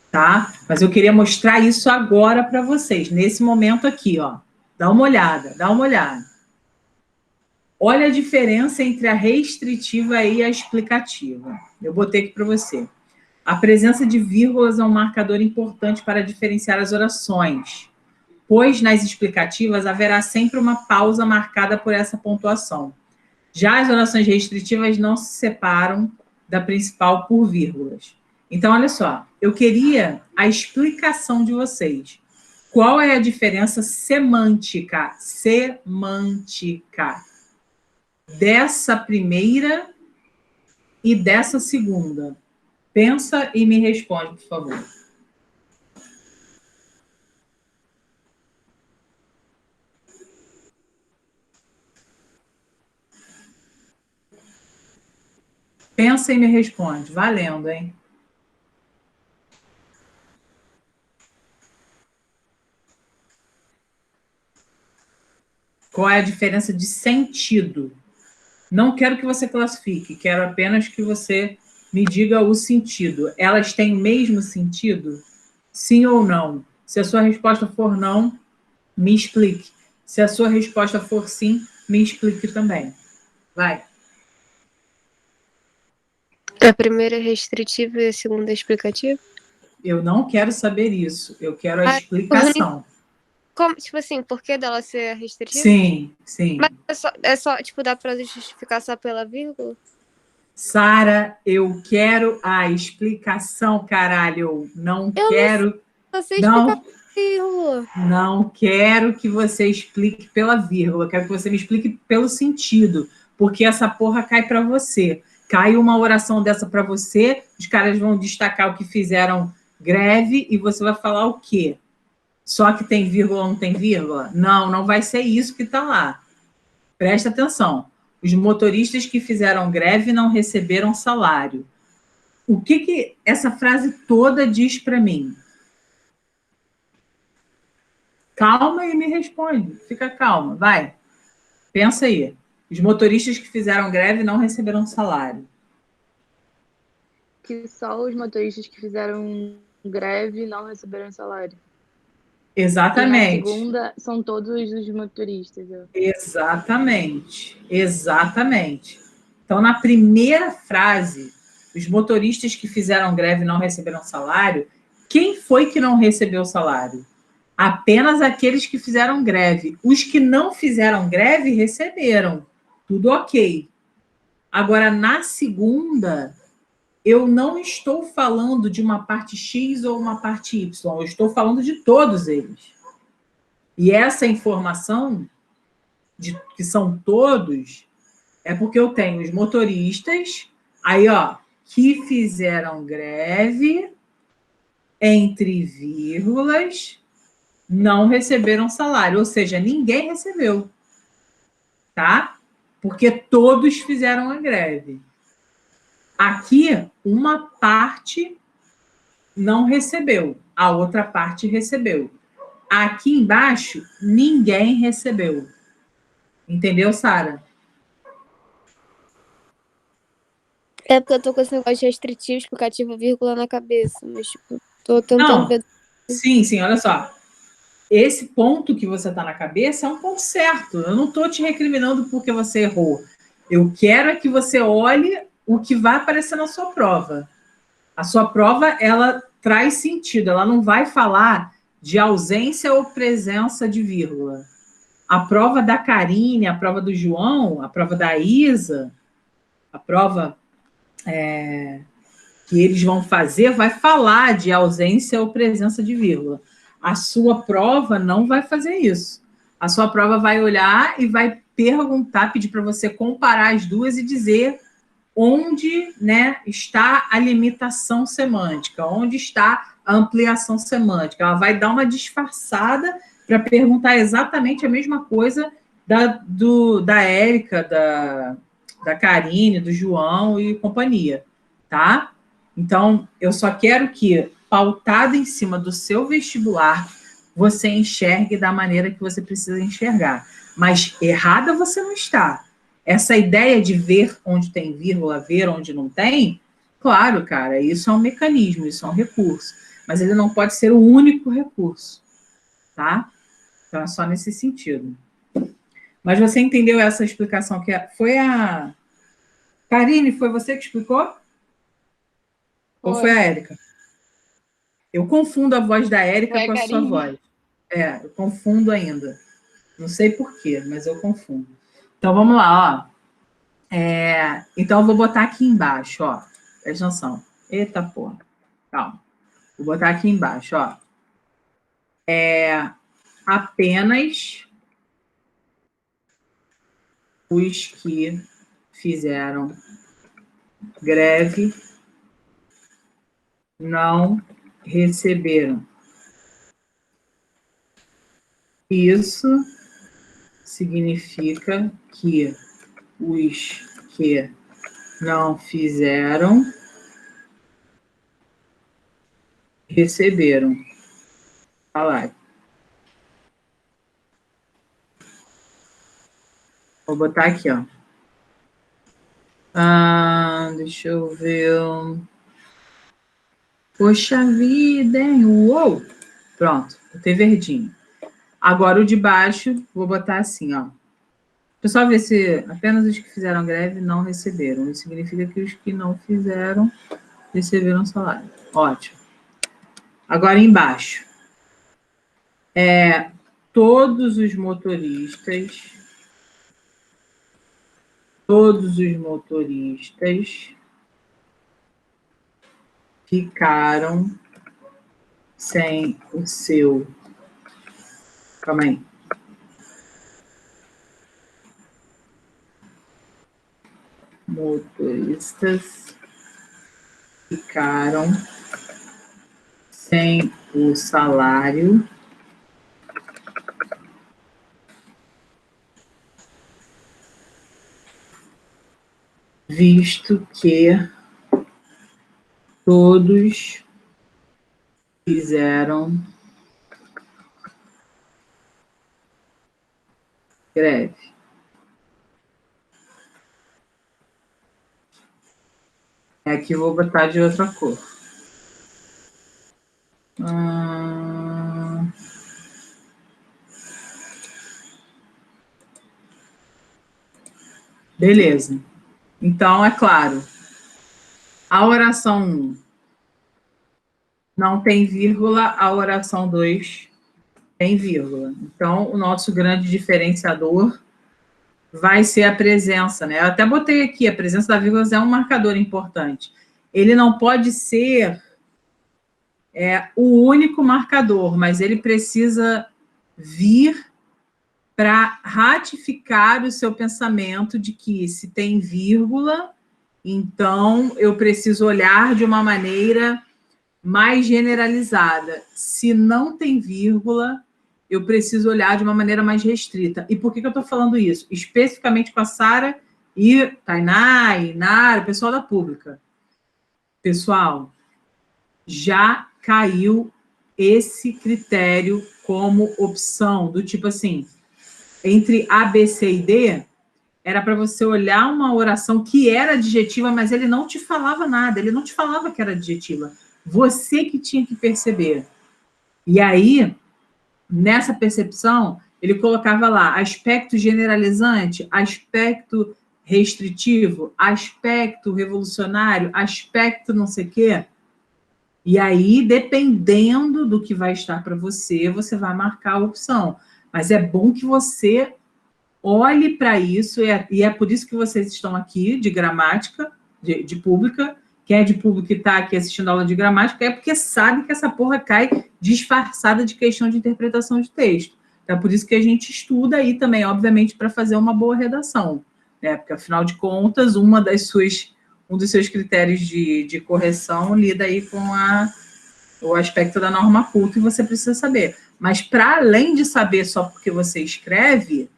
tá? Mas eu queria mostrar isso agora para vocês, nesse momento aqui, ó. Dá uma olhada, dá uma olhada. Olha a diferença entre a restritiva e a explicativa. Eu botei aqui para você. A presença de vírgulas é um marcador importante para diferenciar as orações, pois nas explicativas haverá sempre uma pausa marcada por essa pontuação. Já as orações restritivas não se separam da principal por vírgulas. Então, olha só, eu queria a explicação de vocês. Qual é a diferença semântica dessa primeira e dessa segunda? Pensa e me responde, por favor. Pensa e me responde. Valendo, hein? Qual é a diferença de sentido? Não quero que você classifique, quero apenas que você me diga o sentido. Elas têm o mesmo sentido? Sim ou não? Se a sua resposta for não, me explique. Se a sua resposta for sim, me explique também. Vai. A primeira é restritiva e a segunda é explicativa? Eu não quero saber isso. Eu quero a explicação. Como, tipo assim, por que dela ser restritiva? Sim, sim. Mas é só tipo, dá pra justificar só pela vírgula? Sara, eu quero a explicação, caralho. Não quero... Você explica pela vírgula. Não quero que você explique pela vírgula. Quero que você me explique pelo sentido. Porque essa porra cai para você. Cai uma oração dessa para você, os caras vão destacar o que fizeram greve e você vai falar o quê? Só que tem vírgula ou não tem vírgula? Não, não vai ser isso que está lá. Presta atenção. Os motoristas que fizeram greve não receberam salário. O que essa frase toda diz para mim? Calma e me responde. Fica calma, vai. Pensa aí. Os motoristas que fizeram greve não receberam salário. Que só os motoristas que fizeram greve não receberam salário. Exatamente. E na segunda, são todos os motoristas. Exatamente. Exatamente. Então, na primeira frase, os motoristas que fizeram greve não receberam salário, quem foi que não recebeu salário? Apenas aqueles que fizeram greve. Os que não fizeram greve receberam. Tudo ok. Agora, na segunda, eu não estou falando de uma parte X ou uma parte Y. Eu estou falando de todos eles. E essa informação, de que são todos, é porque eu tenho os motoristas, aí, ó, que fizeram greve, entre vírgulas, não receberam salário. Ou seja, ninguém recebeu. Tá? Porque todos fizeram a greve. Aqui, uma parte não recebeu, a outra parte recebeu. Aqui embaixo, ninguém recebeu. Entendeu, Sara? É porque eu tô com esse negócio de restritivo, explicativo, vírgula na cabeça, mas tipo, tô tentando ver. Sim, sim, olha só. Esse ponto que você está na cabeça é um ponto certo. Eu não estou te recriminando porque você errou. Eu quero é que você olhe o que vai aparecer na sua prova. A sua prova, ela traz sentido. Ela não vai falar de ausência ou presença de vírgula. A prova da Karine, a prova do João, a prova da Isa, a prova que eles vão fazer vai falar de ausência ou presença de vírgula. A sua prova não vai fazer isso. A sua prova vai olhar e vai perguntar, pedir para você comparar as duas e dizer onde, né, está a limitação semântica, onde está a ampliação semântica. Ela vai dar uma disfarçada para perguntar exatamente a mesma coisa da Érica, da Karine, do João e companhia, tá? Então, eu só quero que, pautado em cima do seu vestibular, você enxergue da maneira que você precisa enxergar. Mas errada você não está. Essa ideia de ver onde tem vírgula, ver onde não tem, claro, cara, isso é um mecanismo, isso é um recurso. Mas ele não pode ser o único recurso, tá? Então, é só nesse sentido. Mas você entendeu essa explicação que foi a... Karine, foi você que explicou? Ou foi a Érica? Eu confundo a voz da Érica com a sua voz. Eu confundo ainda. Não sei por quê, mas eu confundo. Então, vamos lá, ó. Então, eu vou botar aqui embaixo, ó. Presta atenção. Eita, porra. Calma. Vou botar aqui embaixo, ó. Apenas os que fizeram greve não receberam. Isso significa que os que não fizeram receberam salário. Vou botar aqui, ó. Deixa eu ver. Poxa vida, hein? Uou! Pronto, botei verdinho. Agora o de baixo, vou botar assim, ó. Pessoal, ver se apenas os que fizeram greve não receberam. Isso significa que os que não fizeram receberam salário. Ótimo. Agora embaixo. Todos os motoristas ficaram sem o seu... Calma aí. Motoristas ficaram sem o salário visto que todos fizeram greve. Aqui eu vou botar de outra cor. Beleza. Então, é claro, a oração 1 não tem vírgula, a oração 2 tem vírgula. Então, o nosso grande diferenciador vai ser a presença, né? Eu até botei aqui, a presença da vírgula é um marcador importante. Ele não pode ser o único marcador, mas ele precisa vir para ratificar o seu pensamento de que se tem vírgula, então eu preciso olhar de uma maneira mais generalizada. Se não tem vírgula, eu preciso olhar de uma maneira mais restrita. E por que eu estou falando isso? Especificamente com a Sara e Tainá, Inara, o pessoal da pública. Pessoal, já caiu esse critério como opção, do tipo assim, entre A, B, C e D, era para você olhar uma oração que era adjetiva, mas ele não te falava nada, ele não te falava que era adjetiva. Você que tinha que perceber. E aí, nessa percepção, ele colocava lá aspecto generalizante, aspecto restritivo, aspecto revolucionário, aspecto não sei o quê. E aí, dependendo do que vai estar para você, você vai marcar a opção. Mas é bom que você olhe para isso, e é por isso que vocês estão aqui, de gramática, de pública. Quem é de pública e está aqui assistindo a aula de gramática é porque sabe que essa porra cai disfarçada de questão de interpretação de texto. É por isso que a gente estuda aí também, obviamente, para fazer uma boa redação, né? Porque, afinal de contas, um dos seus critérios de correção lida aí com o aspecto da norma culta e você precisa saber. Mas, para além de saber só porque você escreve,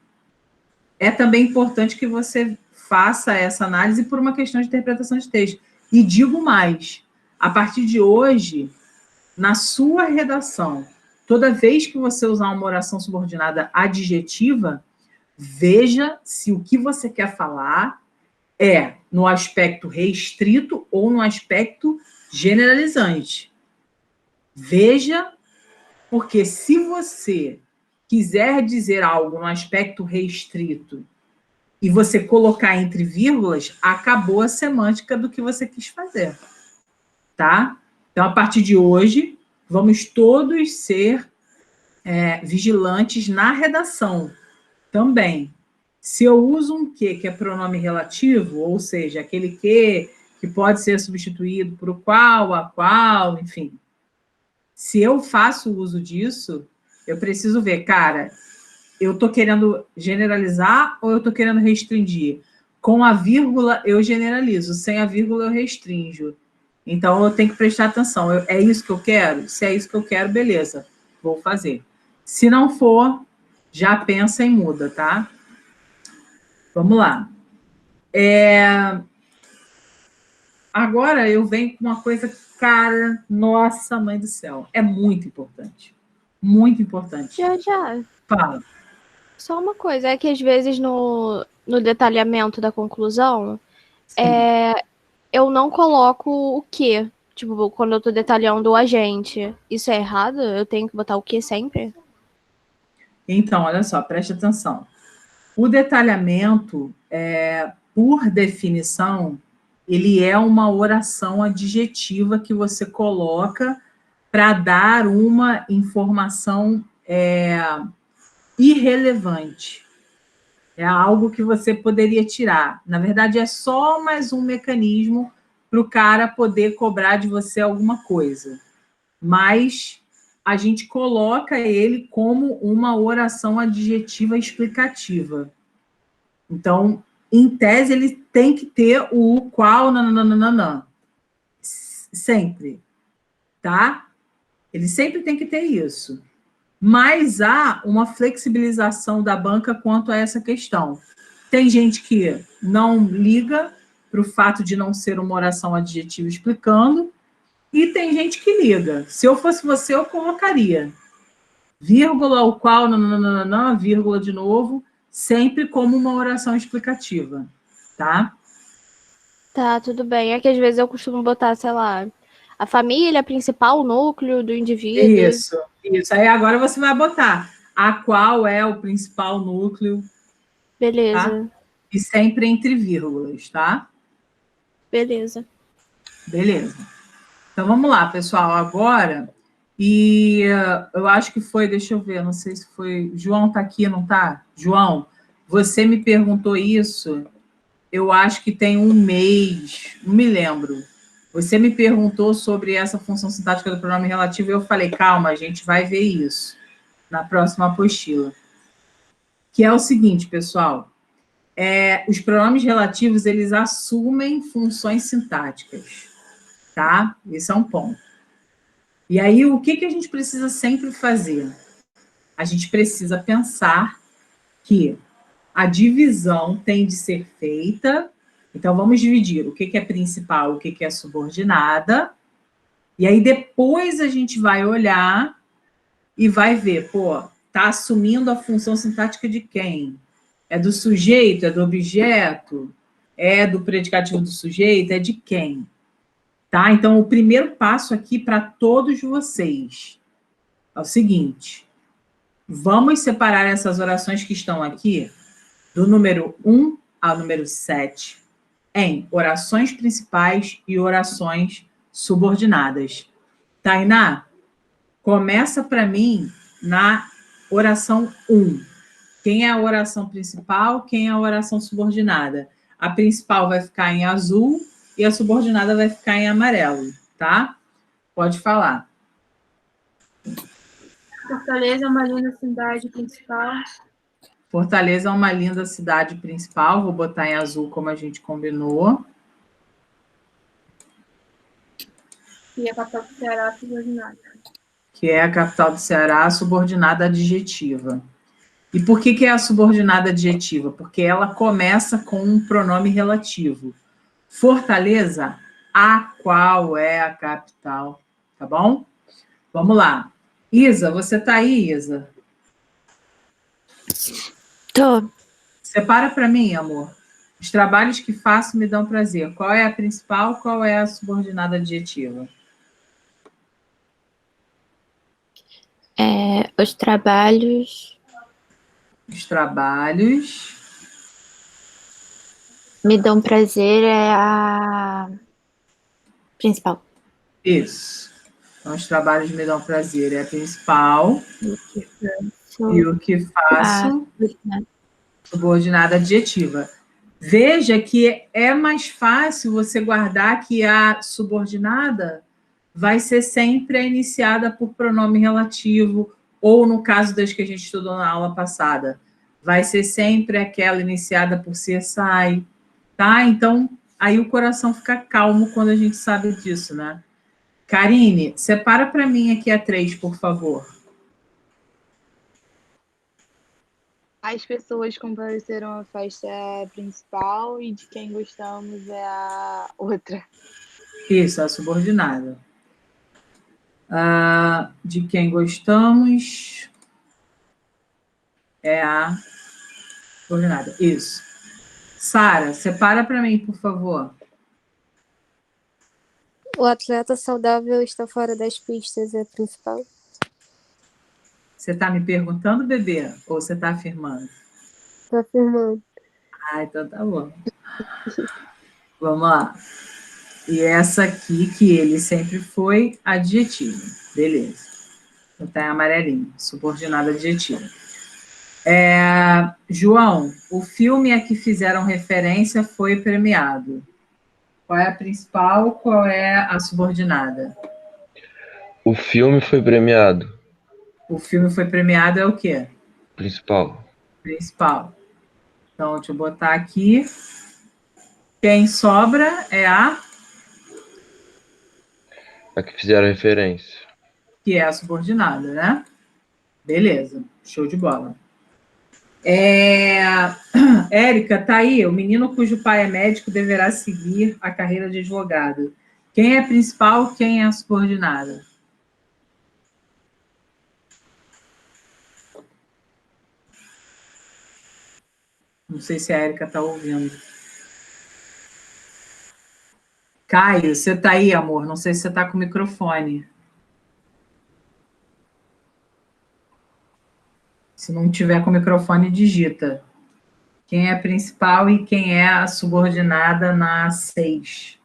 é também importante que você faça essa análise por uma questão de interpretação de texto. E digo mais, a partir de hoje, na sua redação, toda vez que você usar uma oração subordinada adjetiva, veja se o que você quer falar é no aspecto restrito ou no aspecto generalizante. Veja, porque se você quiser dizer algo no aspecto restrito e você colocar entre vírgulas, acabou a semântica do que você quis fazer, tá? Então, a partir de hoje, vamos todos ser vigilantes na redação também. Se eu uso um que é pronome relativo, ou seja, aquele que pode ser substituído por o qual, a qual, enfim. Se eu faço uso disso, eu preciso ver, cara, eu estou querendo generalizar ou eu estou querendo restringir? Com a vírgula, eu generalizo. Sem a vírgula, eu restringo. Então, eu tenho que prestar atenção. É isso que eu quero? Se é isso que eu quero, beleza, vou fazer. Se não for, já pensa e muda, tá? Vamos lá. Agora, eu venho com uma coisa, cara, nossa, mãe do céu, é muito importante. Muito importante. Já. Fala. Só uma coisa, é que às vezes no detalhamento da conclusão, eu não coloco o que. Tipo, quando eu tô detalhando o agente. Isso é errado? Eu tenho que botar o que sempre? Então, olha só, preste atenção. O detalhamento, por definição, ele é uma oração adjetiva que você coloca para dar uma informação irrelevante. É algo que você poderia tirar. Na verdade, é só mais um mecanismo para o cara poder cobrar de você alguma coisa. Mas a gente coloca ele como uma oração adjetiva explicativa. Então, em tese, ele tem que ter o qual, nananana. Sempre. Tá? Ele sempre tem que ter isso. Mas há uma flexibilização da banca quanto a essa questão. Tem gente que não liga para o fato de não ser uma oração adjetiva explicando, e tem gente que liga. Se eu fosse você, eu colocaria vírgula, o qual, nananana, vírgula de novo, sempre como uma oração explicativa, tá? Tá, tudo bem. É que às vezes eu costumo botar, sei lá, a família principal, o núcleo do indivíduo. Isso. Aí agora você vai botar a qual é o principal núcleo. Beleza. Tá? E sempre entre vírgulas, tá? Beleza. Então, vamos lá, pessoal. Agora, eu acho que foi, deixa eu ver, não sei se foi... João tá aqui, não tá? João, você me perguntou isso, eu acho que tem um mês, não me lembro. Você me perguntou sobre essa função sintática do pronome relativo e eu falei, calma, a gente vai ver isso na próxima apostila. Que é o seguinte, pessoal, os pronomes relativos, eles assumem funções sintáticas, tá? Esse é um ponto. E aí, o que a gente precisa sempre fazer? A gente precisa pensar que a divisão tem de ser feita. Então, vamos dividir o que é principal, o que é subordinada. E aí, depois a gente vai olhar e vai ver, está assumindo a função sintática de quem? É do sujeito? É do objeto? É do predicativo do sujeito? É de quem? Tá? Então, o primeiro passo aqui para todos vocês é o seguinte: vamos separar essas orações que estão aqui, do número 1 ao número 7, em orações principais e orações subordinadas. Tainá, começa para mim na oração 1. Quem é a oração principal, quem é a oração subordinada? A principal vai ficar em azul e a subordinada vai ficar em amarelo, tá? Pode falar. Fortaleza é uma linda cidade principal. Fortaleza é uma linda cidade principal. Vou botar em azul como a gente combinou. E a capital do Ceará, subordinada. Que é a capital do Ceará, subordinada adjetiva. E por que é a subordinada adjetiva? Porque ela começa com um pronome relativo. Fortaleza, a qual é a capital. Tá bom? Vamos lá. Isa, você está aí, Isa? Tô. Separa para mim, amor. Os trabalhos que faço me dão prazer. Qual é a principal, qual é a subordinada adjetiva? Os trabalhos Os trabalhos me dão prazer é a principal. Isso. Então, os trabalhos me dão prazer é a principal. E o que faço, subordinada adjetiva. Veja que é mais fácil você guardar que a subordinada vai ser sempre iniciada por pronome relativo, ou no caso das que a gente estudou na aula passada, vai ser sempre aquela iniciada por ser, sai, tá? Então, aí o coração fica calmo quando a gente sabe disso, né? Karine, separa para mim aqui a 3, por favor. As pessoas compareceram à festa principal e de quem gostamos é a outra. Isso, a subordinada. De quem gostamos é a subordinada. Isso. Sara, separa para mim, por favor. O atleta saudável está fora das pistas, é a principal. Você está me perguntando, bebê? Ou você está afirmando? Estou afirmando. Ah, então tá bom. Vamos lá. E essa aqui, que ele sempre foi, adjetivo. Beleza. Então tá em amarelinho. Subordinada adjetiva. João, o filme a que fizeram referência foi premiado. Qual é a principal? Qual é a subordinada? O filme foi premiado. O filme foi premiado é o quê? Principal. Principal. Então, deixa eu botar aqui. Quem sobra é a que fizeram referência. que é a subordinada, né? Beleza, show de bola. Érica, tá aí. O menino cujo pai é médico deverá seguir a carreira de advogado. Quem é a principal, quem é a subordinada? Não sei se a Érica está ouvindo. Caio, você está aí, amor? Não sei se você está com o microfone. Se não tiver com o microfone, digita. Quem é a principal e quem é a subordinada na 6?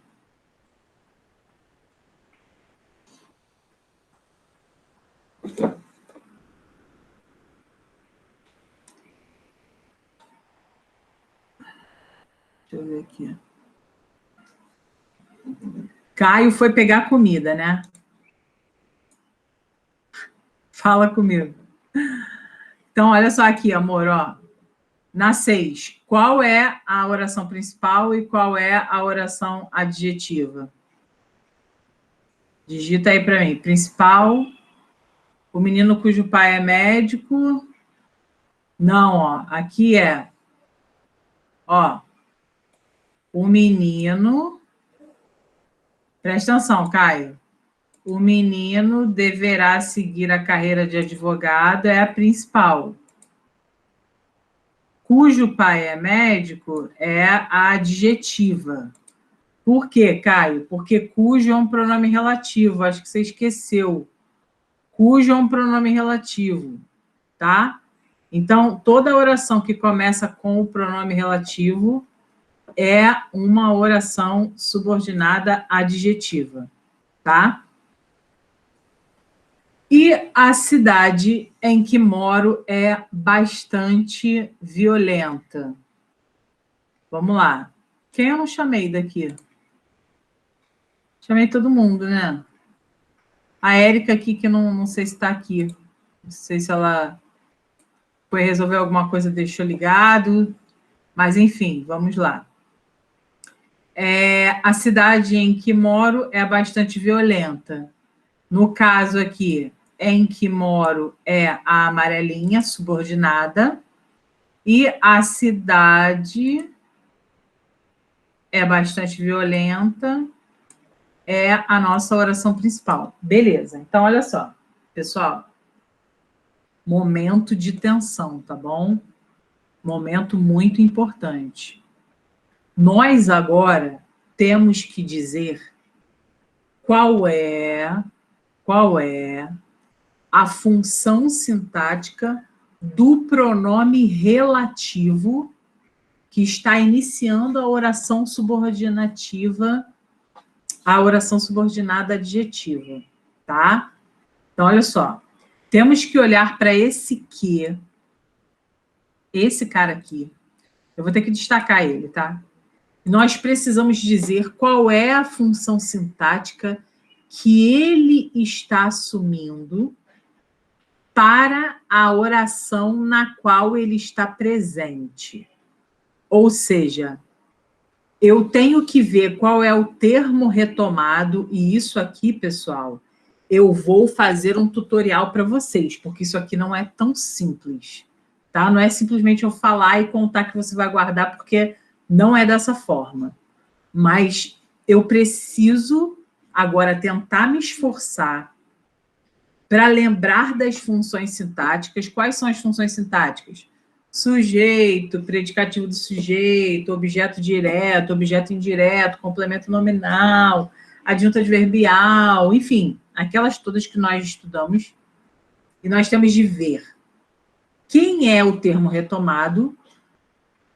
Deixa eu ver aqui. Caio foi pegar comida, né? Fala comigo. Então, olha só aqui, amor, ó. Na 6, qual é a oração principal e qual é a oração adjetiva? Digita aí para mim. Principal, o menino cujo pai é médico. Não, ó. Aqui é, ó, o menino. Presta atenção, Caio. O menino deverá seguir a carreira de advogado, é a principal. Cujo pai é médico é a adjetiva. Por quê, Caio? Porque cujo é um pronome relativo, acho que você esqueceu. Cujo é um pronome relativo, tá? Então, toda oração que começa com o pronome relativo é uma oração subordinada adjetiva, tá? E a cidade em que moro é bastante violenta. Vamos lá. Quem eu não chamei daqui? Chamei todo mundo, né? A Érica aqui, que não sei se está aqui. Não sei se ela foi resolver alguma coisa, deixou ligado. Mas, enfim, vamos lá. A cidade em que moro é bastante violenta. No caso aqui, em que moro é a amarelinha, subordinada. E a cidade é bastante violenta, é a nossa oração principal. Beleza, então olha só, pessoal. Momento de tensão, tá bom? Momento muito importante. Nós agora temos que dizer qual é a função sintática do pronome relativo que está iniciando a oração subordinativa, a oração subordinada adjetiva, tá? Então, olha só. Temos que olhar para esse cara aqui. Eu vou ter que destacar ele, tá? Nós precisamos dizer qual é a função sintática que ele está assumindo para a oração na qual ele está presente. Ou seja, eu tenho que ver qual é o termo retomado, e isso aqui, pessoal, eu vou fazer um tutorial para vocês, porque isso aqui não é tão simples, tá? Não é simplesmente eu falar e contar que você vai guardar, porque não é dessa forma. Mas eu preciso agora tentar me esforçar para lembrar das funções sintáticas. Quais são as funções sintáticas? Sujeito, predicativo do sujeito, objeto direto, objeto indireto, complemento nominal, adjunto adverbial, enfim, aquelas todas que nós estudamos. E nós temos de ver quem é o termo retomado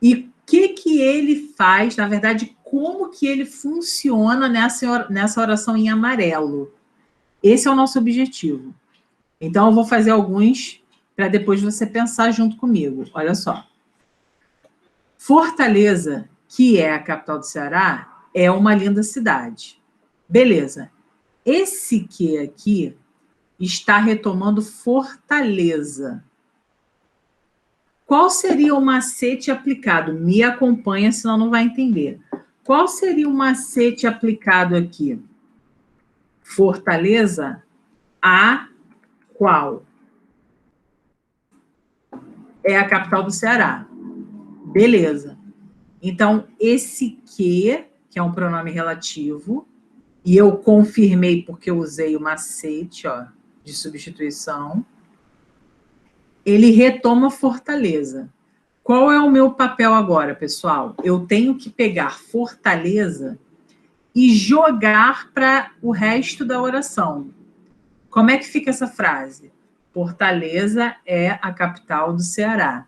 e o que ele faz, na verdade, como que ele funciona nessa oração em amarelo. Esse é o nosso objetivo. Então, eu vou fazer alguns para depois você pensar junto comigo. Olha só. Fortaleza, que é a capital do Ceará, é uma linda cidade. Beleza. Esse que aqui está retomando Fortaleza. Qual seria o macete aplicado? Me acompanha, senão não vai entender. Qual seria o macete aplicado aqui? Fortaleza, a qual? É a capital do Ceará. Beleza. Então, esse que é um pronome relativo, e eu confirmei porque eu usei o macete, ó, de substituição, ele retoma Fortaleza. Qual é o meu papel agora, pessoal? Eu tenho que pegar Fortaleza e jogar para o resto da oração. Como é que fica essa frase? Fortaleza é a capital do Ceará.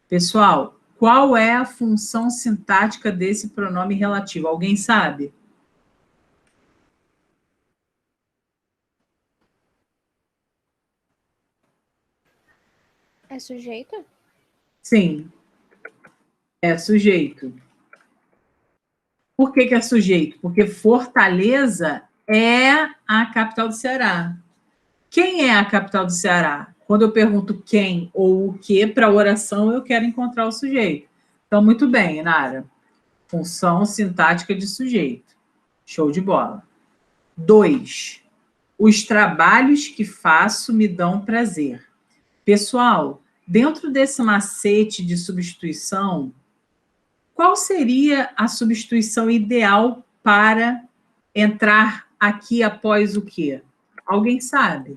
Pessoal, qual é a função sintática desse pronome relativo? Alguém sabe? É sujeito? Sim, é sujeito. Por que é sujeito? Porque Fortaleza é a capital do Ceará. Quem é a capital do Ceará? Quando eu pergunto quem ou o que para a oração, eu quero encontrar o sujeito. Então, muito bem, Nara. Função sintática de sujeito. Show de bola. 2. Os trabalhos que faço me dão prazer. Pessoal, dentro desse macete de substituição, qual seria a substituição ideal para entrar aqui após o quê? Alguém sabe?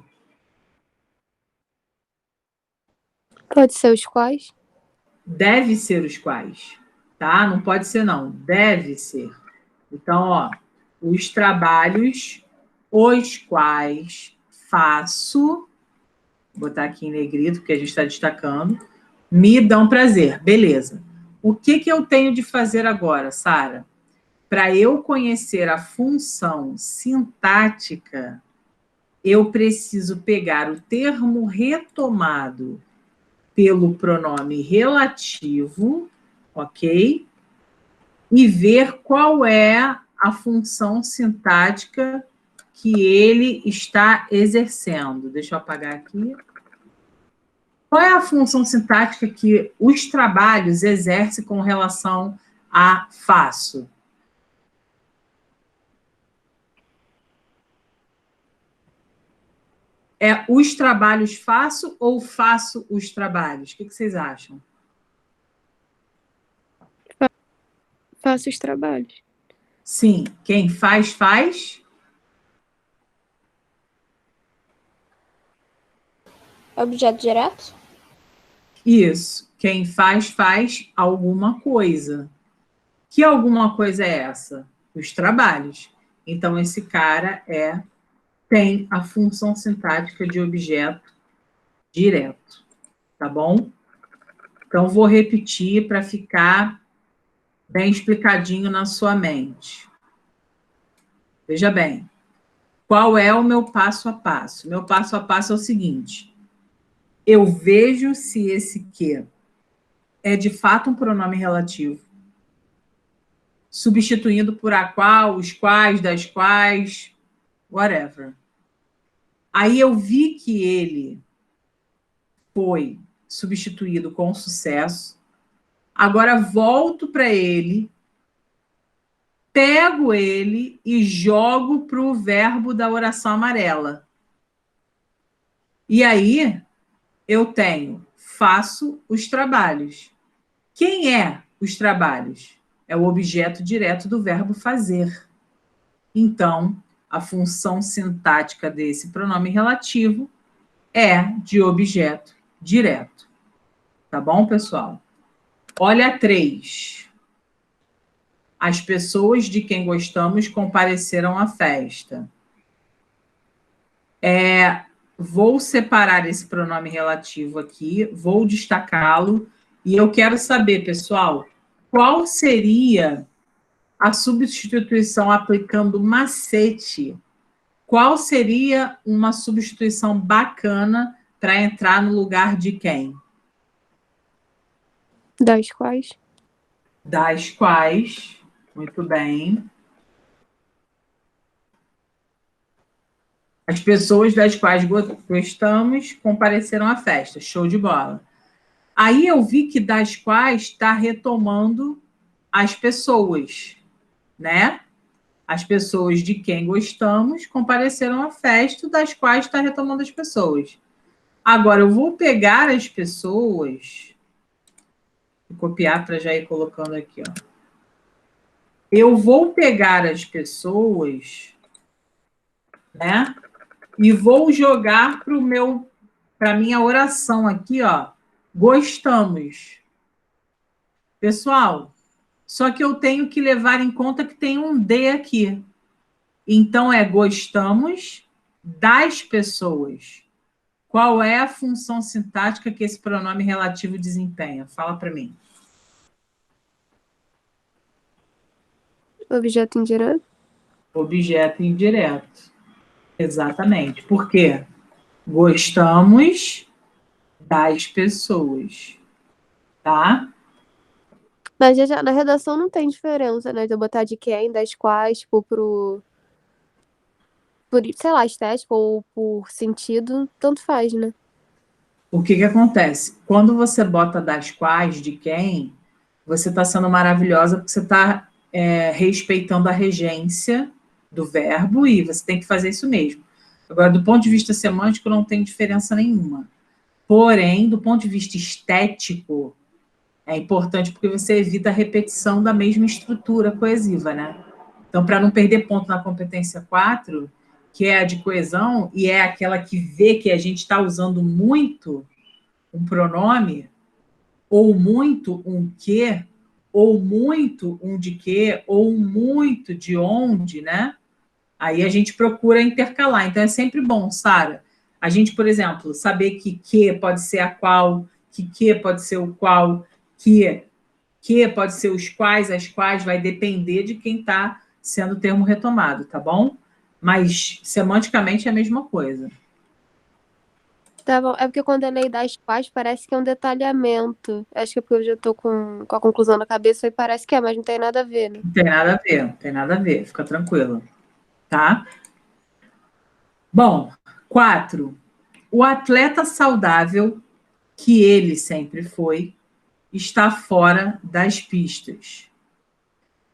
Pode ser os quais? Deve ser os quais, tá? Não pode ser não, deve ser. Então, ó, os trabalhos os quais faço, vou botar aqui em negrito, porque a gente está destacando, me dão prazer. Beleza. O que eu tenho de fazer agora, Sara? Para eu conhecer a função sintática, eu preciso pegar o termo retomado pelo pronome relativo, ok? E ver qual é a função sintática que ele está exercendo. Deixa eu apagar aqui. Qual é a função sintática que os trabalhos exercem com relação a faço? É os trabalhos faço ou faço os trabalhos? O que vocês acham? Faço os trabalhos. Sim, quem faz, faz. Objeto direto? Isso. Quem faz, faz alguma coisa. Que alguma coisa é essa? Os trabalhos. Então, esse cara tem a função sintática de objeto direto. Tá bom? Então, vou repetir para ficar bem explicadinho na sua mente. Veja bem, qual é o meu passo a passo? Meu passo a passo é o seguinte: eu vejo se esse que é de fato um pronome relativo, substituindo por a qual, os quais, das quais, whatever. Aí eu vi que ele foi substituído com sucesso. Agora volto para ele, pego ele e jogo para o verbo da oração amarela. E aí eu tenho, faço os trabalhos. Quem é os trabalhos? É o objeto direto do verbo fazer. Então, a função sintática desse pronome relativo é de objeto direto. Tá bom, pessoal? Olha 3. As pessoas de quem gostamos compareceram à festa. Vou separar esse pronome relativo aqui, vou destacá-lo, e eu quero saber, pessoal, qual seria a substituição aplicando macete? Qual seria uma substituição bacana para entrar no lugar de quem? Das quais? Das quais. Muito bem. As pessoas das quais gostamos compareceram à festa. Show de bola. Aí eu vi que das quais está retomando as pessoas, né? As pessoas de quem gostamos compareceram à festa, das quais está retomando as pessoas. Agora, eu vou pegar as pessoas, vou copiar para já ir colocando aqui, ó. Eu vou pegar as pessoas, né? E vou jogar para minha oração aqui, ó. Gostamos. Pessoal, só que eu tenho que levar em conta que tem um D aqui. Então, gostamos das pessoas. Qual é a função sintática que esse pronome relativo desempenha? Fala para mim. Objeto indireto? Objeto indireto. Exatamente. Por quê? Gostamos das pessoas. Tá? Mas já na redação não tem diferença, né? De eu botar de quem, das quais, tipo, por, sei lá, estética ou por sentido, tanto faz, né? O que acontece? Quando você bota das quais, de quem, você está sendo maravilhosa porque você está respeitando a regência do verbo e você tem que fazer isso mesmo. Agora, do ponto de vista semântico, não tem diferença nenhuma. Porém, do ponto de vista estético, é importante porque você evita a repetição da mesma estrutura coesiva, né? Então, para não perder ponto na competência 4, que é a de coesão, e é aquela que vê que a gente está usando muito um pronome, ou muito um que, ou muito um de que, ou um muito de onde, né? Aí a gente procura intercalar. Então, é sempre bom, Sara, a gente, por exemplo, saber que pode ser a qual, que pode ser o qual, que pode ser os quais, as quais, vai depender de quem está sendo o termo retomado, tá bom? Mas, semanticamente, é a mesma coisa. Tá bom. É porque quando eu leio das quais, parece que é um detalhamento. Acho que é porque eu já tô com a conclusão na cabeça e parece que é, mas não tem nada a ver, né? Não tem nada a ver, não tem nada a ver. Fica tranquila, tá? Bom, 4. O atleta saudável que ele sempre foi, está fora das pistas.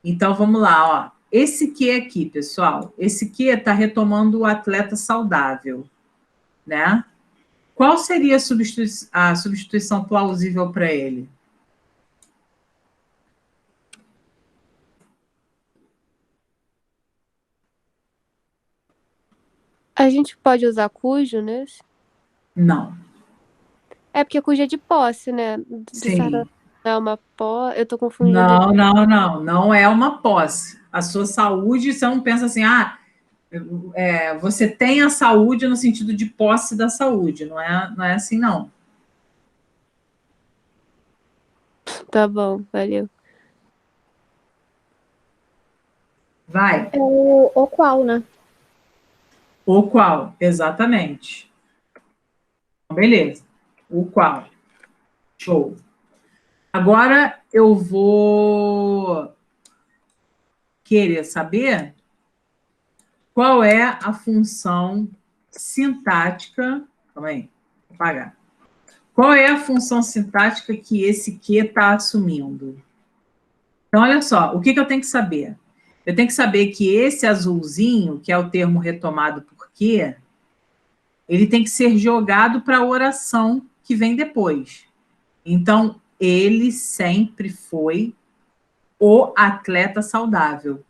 Então, vamos lá, ó. Esse que aqui, pessoal, esse que está retomando o atleta saudável, né? Qual seria a substituição plausível para ele? A gente pode usar cujo, né? Não. É porque cujo é de posse, né? Sim. Não é uma posse. Eu tô confundindo. Não é uma posse. A sua saúde, você não pensa assim, você tem a saúde no sentido de posse da saúde, não é assim, não. Tá bom, valeu. Vai. É o qual, né? O qual, exatamente. Beleza. O qual. Show. Agora eu vou querer saber qual é a função sintática. Calma aí, vou apagar. Qual é a função sintática que esse que está assumindo? Então, olha só, o que eu tenho que saber? Eu tenho que saber que esse azulzinho, que é o termo retomado por que, ele tem que ser jogado para a oração que vem depois. Então, ele sempre foi o atleta saudável.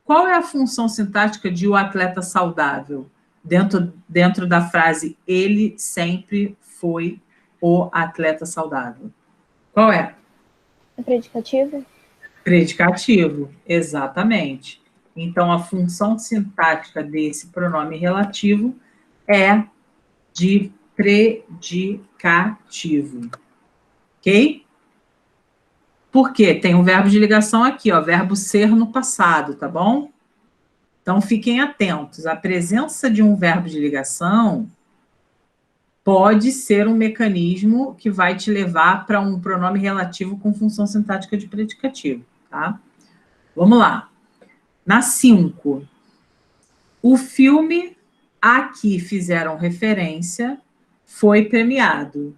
Qual é a função sintática de o atleta saudável? Dentro da frase, ele sempre foi o atleta saudável. Qual é? É predicativo? Predicativo, exatamente. Então, a função sintática desse pronome relativo é de predicativo. Ok? Por quê? Tem um verbo de ligação aqui, ó, verbo ser no passado, tá bom? Então, fiquem atentos. A presença de um verbo de ligação pode ser um mecanismo que vai te levar para um pronome relativo com função sintática de predicativo, tá? Vamos lá. Na 5, o filme a que fizeram referência foi premiado.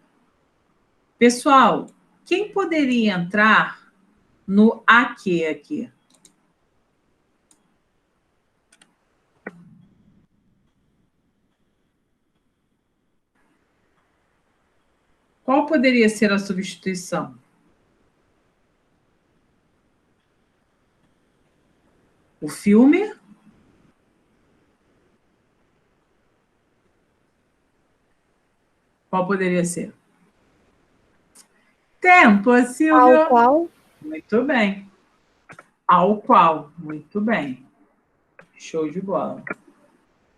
Pessoal, quem poderia entrar no a que aqui? Qual poderia ser a substituição? O filme? Qual poderia ser? Tempo, Silvio. Ao qual? Muito bem. Ao qual. Muito bem. Show de bola.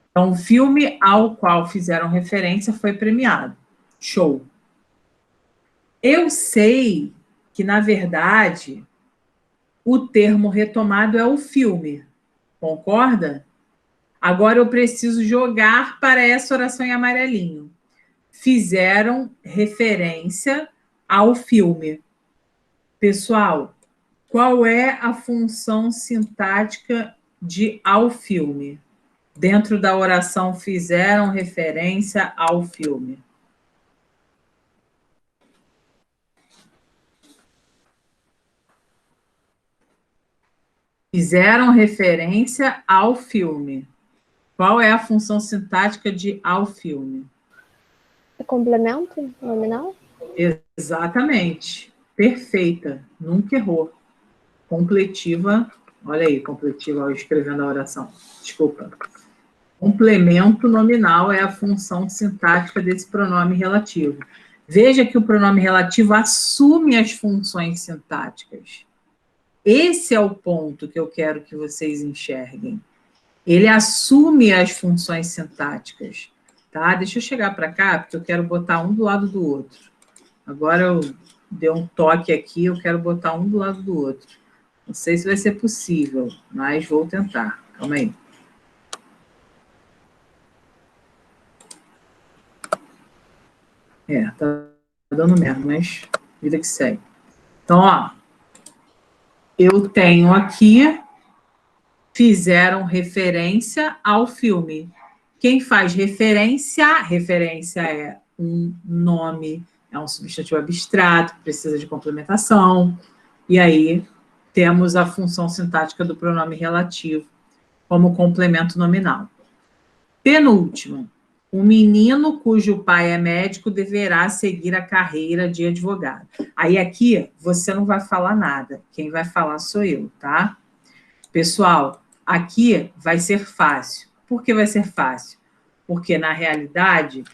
Então, o filme ao qual fizeram referência foi premiado. Show. Eu sei que, na verdade, o termo retomado é o filme. Concorda? Agora eu preciso jogar para essa oração em amarelinho. Fizeram referência ao filme. Pessoal, qual é a função sintática de ao filme? Dentro da oração fizeram referência ao filme. Fizeram referência ao filme. Qual é a função sintática de ao filme? É complemento nominal? Exatamente. Perfeita. Nunca errou. Completiva. Olha aí, completiva, eu escrevendo a oração. Desculpa. Complemento nominal é a função sintática desse pronome relativo. Veja que o pronome relativo assume as funções sintáticas. Esse é o ponto que eu quero que vocês enxerguem. Ele assume as funções sintáticas. Tá? Deixa eu chegar para cá, porque eu quero botar um do lado do outro. Agora eu dei um toque aqui, eu quero botar um do lado do outro. Não sei se vai ser possível, mas vou tentar. Calma aí. Tá dando merda, mas vida que segue. Então, ó, eu tenho aqui, fizeram referência ao filme. Quem faz referência é um nome, é um substantivo abstrato, precisa de complementação, e aí temos a função sintática do pronome relativo como complemento nominal. Penúltimo, o menino cujo pai é médico deverá seguir a carreira de advogado. Aí aqui você não vai falar nada, quem vai falar sou eu, tá? Pessoal, aqui vai ser fácil. Por que vai ser fácil? Porque, na realidade,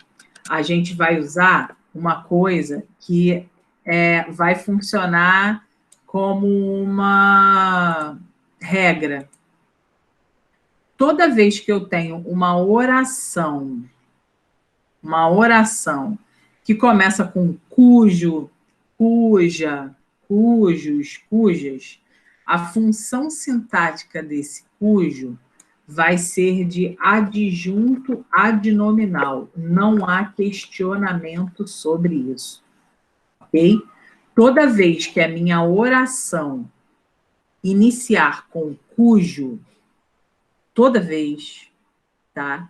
a gente vai usar uma coisa que vai funcionar como uma regra. Toda vez que eu tenho uma oração que começa com cujo, cuja, cujos, cujas, a função sintática desse cujo vai ser de adjunto adnominal. Não há questionamento sobre isso. Ok? Toda vez que a minha oração iniciar com cujo, toda vez, tá?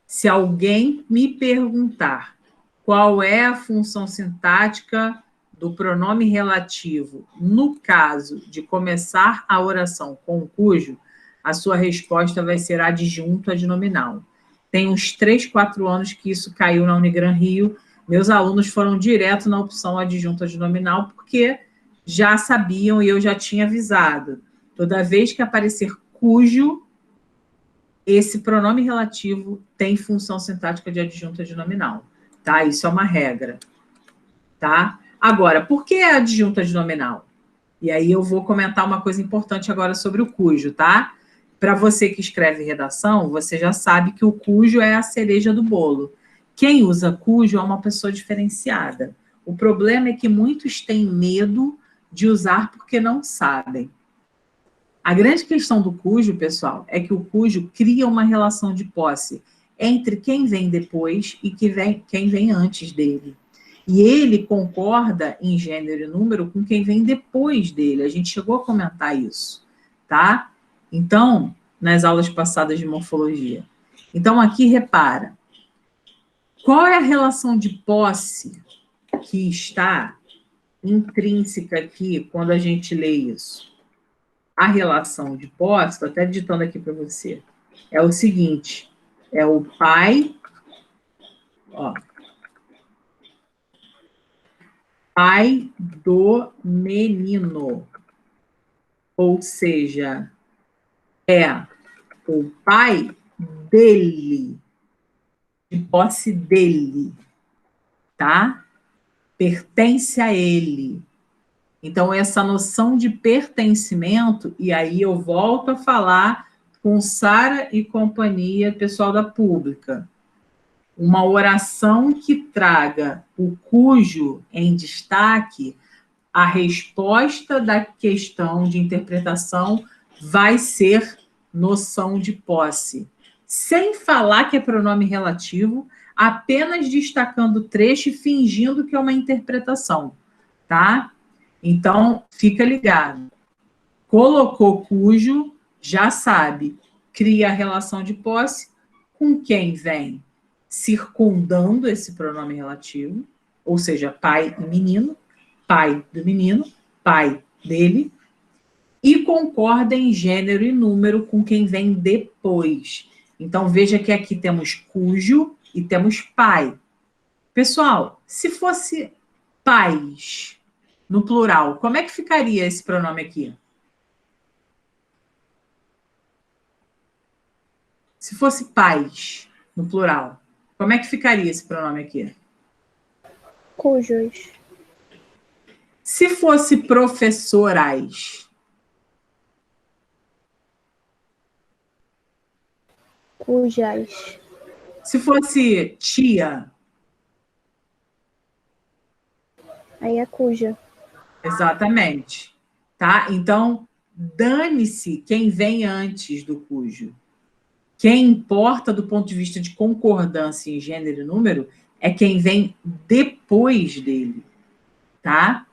Se alguém me perguntar qual é a função sintática do pronome relativo no caso de começar a oração com cujo, a sua resposta vai ser adjunto adnominal. Tem uns 3, 4 anos que isso caiu na Unigran Rio. Meus alunos foram direto na opção adjunto adnominal porque já sabiam e eu já tinha avisado. Toda vez que aparecer cujo, esse pronome relativo tem função sintática de adjunto adnominal, tá? Isso é uma regra, tá? Agora, por que é adjunto adnominal? E aí eu vou comentar uma coisa importante agora sobre o cujo, tá? Para você que escreve redação, você já sabe que o cujo é a cereja do bolo. Quem usa cujo é uma pessoa diferenciada. O problema é que muitos têm medo de usar porque não sabem. A grande questão do cujo, pessoal, é que o cujo cria uma relação de posse entre quem vem depois e quem vem antes dele. E ele concorda em gênero e número com quem vem depois dele. A gente chegou a comentar isso, tá? Então, nas aulas passadas de morfologia. Então, aqui, repara. Qual é a relação de posse que está intrínseca aqui quando a gente lê isso? A relação de posse, estou até digitando aqui para você, é o seguinte, é o pai, ó, pai do menino, ou seja, é o pai dele, de posse dele, tá? Pertence a ele. Então, essa noção de pertencimento, e aí eu volto a falar com Sara e companhia, pessoal da pública, uma oração que traga o cujo em destaque, a resposta da questão de interpretação vai ser noção de posse. Sem falar que é pronome relativo, apenas destacando o trecho e fingindo que é uma interpretação, tá? Então, fica ligado. Colocou cujo, já sabe, cria a relação de posse com quem vem circundando esse pronome relativo, ou seja, pai e menino, pai do menino, pai dele, e concorda em gênero e número com quem vem depois. Então, veja que aqui temos cujo e temos pai. Pessoal, se fosse pais, no plural, como é que ficaria esse pronome aqui? Se fosse pais, no plural, como é que ficaria esse pronome aqui? Cujos. Se fosse professorais, Cujas. se fosse tia, Aí é cuja. exatamente, tá? Então, dane-se quem vem antes do cujo. Quem importa do ponto de vista de concordância em gênero e número é quem vem depois dele, tá?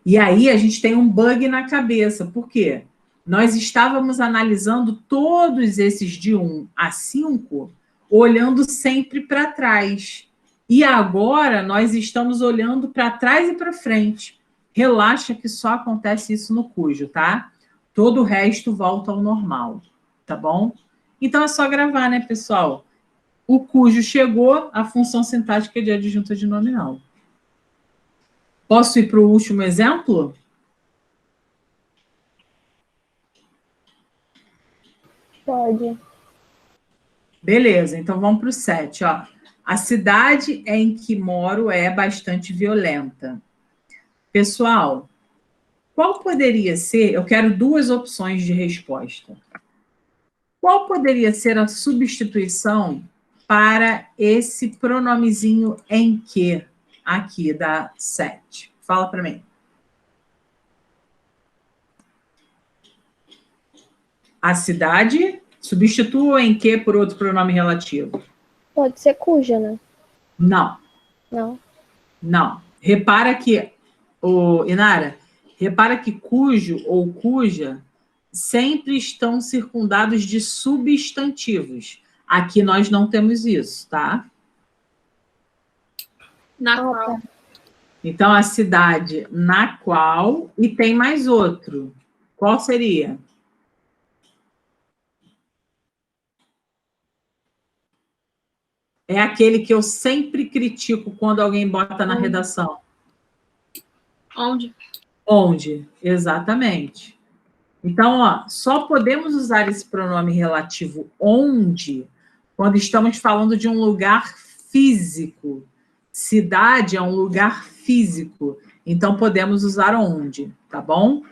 E aí a gente tem um bug na cabeça. Por quê? Nós estávamos analisando todos esses de 1 a 5, olhando sempre para trás. E agora nós estamos olhando para trás e para frente. Relaxa que só acontece isso no cujo, tá? Todo o resto volta ao normal, tá bom? Então é só gravar, né, pessoal? O cujo chegou, a função sintática de adjunta de nominal. Posso ir para o último exemplo? Pode. Beleza, então vamos para o 7. Ó. A cidade em que moro é bastante violenta. Pessoal, qual poderia ser? Eu quero duas opções de resposta. Qual poderia ser a substituição para esse pronomezinho em que aqui da 7? Fala para mim. A cidade, substitua em que por outro pronome relativo? Pode ser cuja, né? Não, Não. não. Repara que, Inara, repara que cujo ou cuja sempre estão circundados de substantivos. Aqui nós não temos isso, tá? Na Ah, qual? tá. Então, a cidade na qual... E tem mais outro. Qual seria? É aquele que eu sempre critico quando alguém bota na redação. Onde? Onde? Exatamente. Então, ó, só podemos usar esse pronome relativo onde quando estamos falando de um lugar físico. Cidade é um lugar físico. Então, podemos usar onde, tá bom?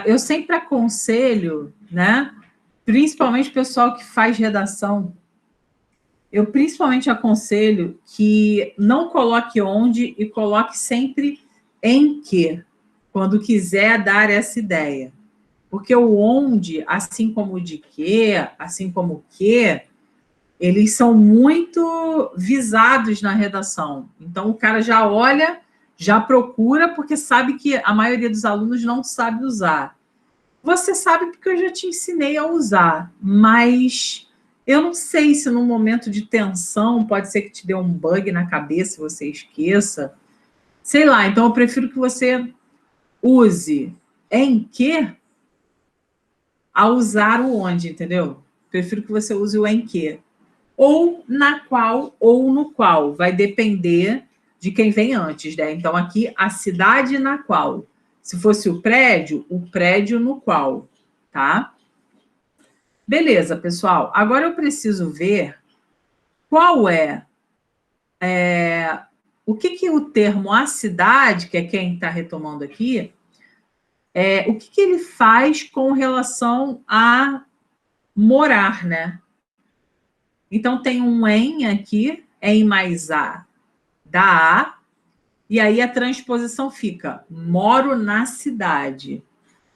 Eu sempre aconselho, né? Principalmente o pessoal que faz redação, eu principalmente aconselho que não coloque onde e coloque sempre em que, quando quiser dar essa ideia. Porque o onde, assim como o de que, assim como o que, eles são muito visados na redação. Então, o cara já olha, já procura, porque sabe que a maioria dos alunos não sabe usar. Você sabe porque eu já te ensinei a usar, mas eu não sei se num momento de tensão pode ser que te dê um bug na cabeça e você esqueça. Sei lá, então eu prefiro que você use em que a usar o onde, entendeu? Prefiro que você use o em que. Ou na qual, ou no qual. Vai depender de quem vem antes, né? Então, aqui, a cidade na qual. Se fosse o prédio no qual, tá? Beleza, pessoal. Agora eu preciso ver qual o que o termo a cidade, que é quem está retomando aqui, o que ele faz com relação a morar, né? Então, tem um em aqui, em mais a, dá a, e aí a transposição fica, moro na cidade.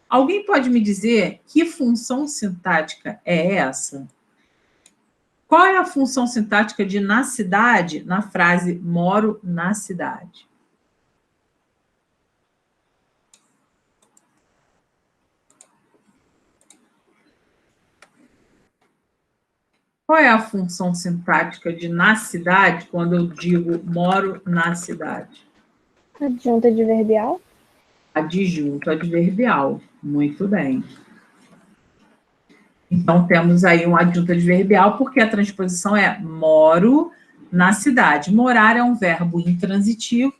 Alguém pode me dizer que função sintática é essa? Qual é a função sintática de na cidade, na frase moro na cidade? Qual é a função sintática de na cidade quando eu digo moro na cidade? Adjunta adverbial? Adjunto adverbial. Muito bem. Então, temos aí um adjunto adverbial, porque a transposição é moro na cidade. Morar é um verbo intransitivo,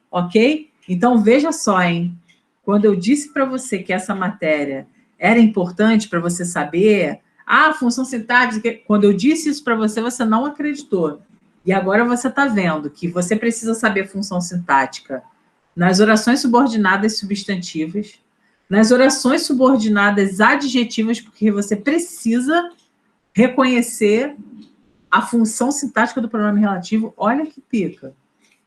ok? Então, veja só, hein? Quando eu disse para você que essa matéria era importante para você saber, função sintática, quando eu disse isso para você, você não acreditou. E agora você está vendo que você precisa saber função sintática nas orações subordinadas substantivas, nas orações subordinadas adjetivas, porque você precisa reconhecer a função sintática do pronome relativo. Olha que pica.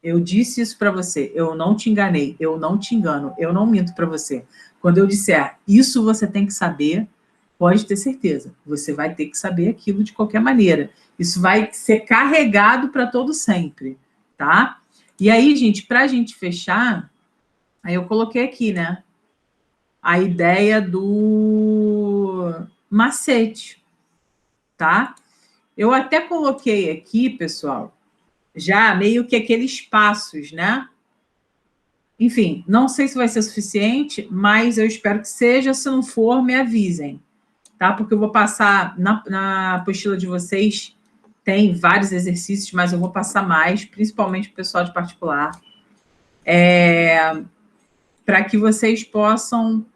Eu disse isso para você, eu não te enganei, eu não te engano, eu não minto para você. Quando eu disser isso você tem que saber, pode ter certeza, você vai ter que saber aquilo de qualquer maneira. Isso vai ser carregado para todo sempre, tá? E aí, gente, para a gente fechar, aí eu coloquei aqui, né? A ideia do macete, tá? Eu até coloquei aqui, pessoal, já meio que aqueles passos, né? Enfim, não sei se vai ser suficiente, mas eu espero que seja. Se não for, me avisem, tá? Porque eu vou passar, na apostila de vocês, tem vários exercícios, mas eu vou passar mais, principalmente para o pessoal de particular, para que vocês possam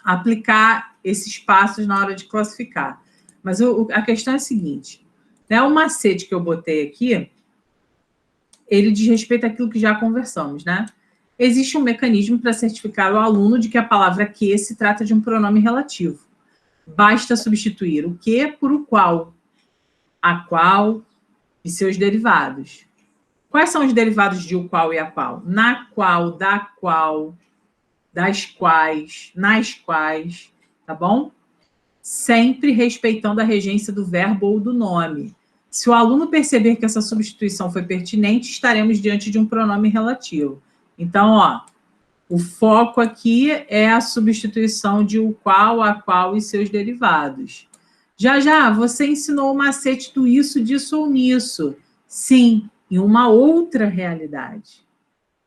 aplicar esses passos na hora de classificar. Mas a questão é a seguinte, né? O macete que eu botei aqui, ele diz respeito àquilo que já conversamos, né? Existe um mecanismo para certificar o aluno de que a palavra que se trata de um pronome relativo. Basta substituir o que por o qual, a qual e seus derivados. Quais são os derivados de o qual e a qual? Na qual, da qual, das quais, nas quais, tá bom? Sempre respeitando a regência do verbo ou do nome. Se o aluno perceber que essa substituição foi pertinente, estaremos diante de um pronome relativo. Então, ó, o foco aqui é a substituição de o qual, a qual e seus derivados. Já, você ensinou o macete do isso, disso ou nisso. Sim, em uma outra realidade.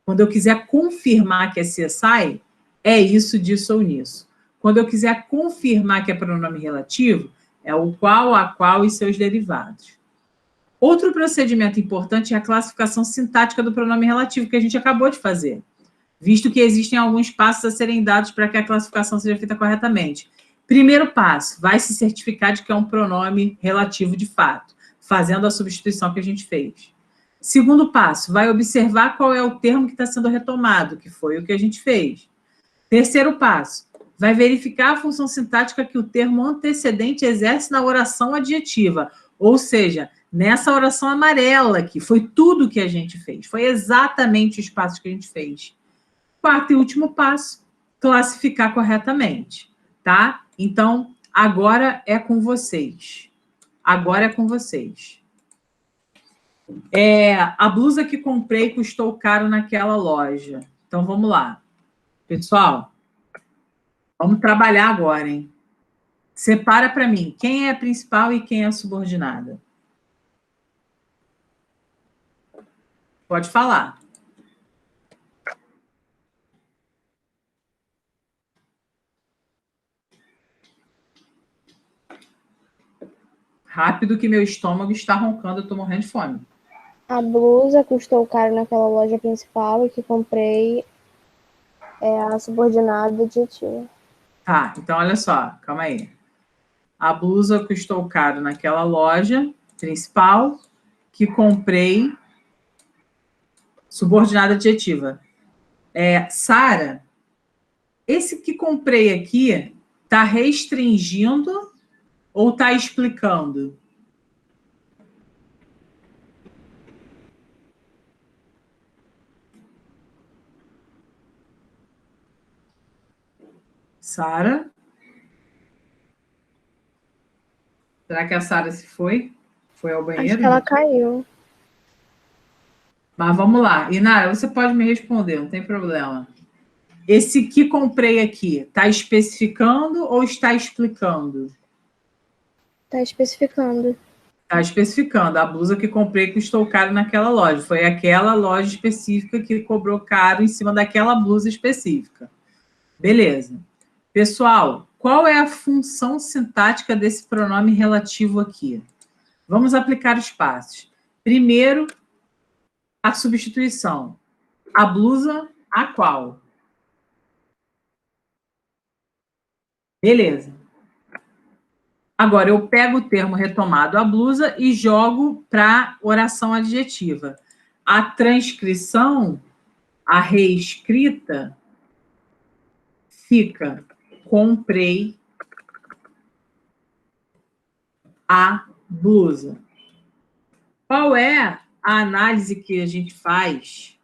Quando eu quiser confirmar que é CSI, é isso, disso ou nisso. Quando eu quiser confirmar que é pronome relativo, é o qual, a qual e seus derivados. Outro procedimento importante é a classificação sintática do pronome relativo, que a gente acabou de fazer, visto que existem alguns passos a serem dados para que a classificação seja feita corretamente. Primeiro passo, vai se certificar de que é um pronome relativo de fato, fazendo a substituição que a gente fez. Segundo passo, vai observar qual é o termo que está sendo retomado, que foi o que a gente fez. Terceiro passo, vai verificar a função sintática que o termo antecedente exerce na oração adjetiva, ou seja, nessa oração amarela aqui, foi tudo que a gente fez, foi exatamente os passos que a gente fez. Quarto e último passo, classificar corretamente, tá? Então, agora é com vocês. Agora é com vocês. A blusa que comprei custou caro naquela loja. Então, vamos lá. Pessoal, vamos trabalhar agora, hein? Separa para mim quem é a principal e quem é a subordinada. Pode falar. Rápido que meu estômago está roncando, eu estou morrendo de fome. A blusa custou caro naquela loja principal e que comprei é a subordinada adjetiva. Tá, então olha só, calma aí. A blusa custou caro naquela loja principal que comprei subordinada adjetiva. Sara, esse que comprei aqui está restringindo ou está explicando? Sara? Será que a Sara se foi? Foi ao banheiro? Acho que ela caiu. Mas vamos lá. Inara, você pode me responder, não tem problema. Esse que comprei aqui, está especificando ou está explicando? Está especificando. Está especificando. A blusa que comprei custou caro naquela loja. Foi aquela loja específica que cobrou caro em cima daquela blusa específica. Beleza. Pessoal, qual é a função sintática desse pronome relativo aqui? Vamos aplicar os passos. Primeiro, a substituição. A blusa, a qual? Beleza. Agora, eu pego o termo retomado, a blusa, e jogo para oração adjetiva. A transcrição, a reescrita, fica: comprei a blusa. Qual é a análise que a gente faz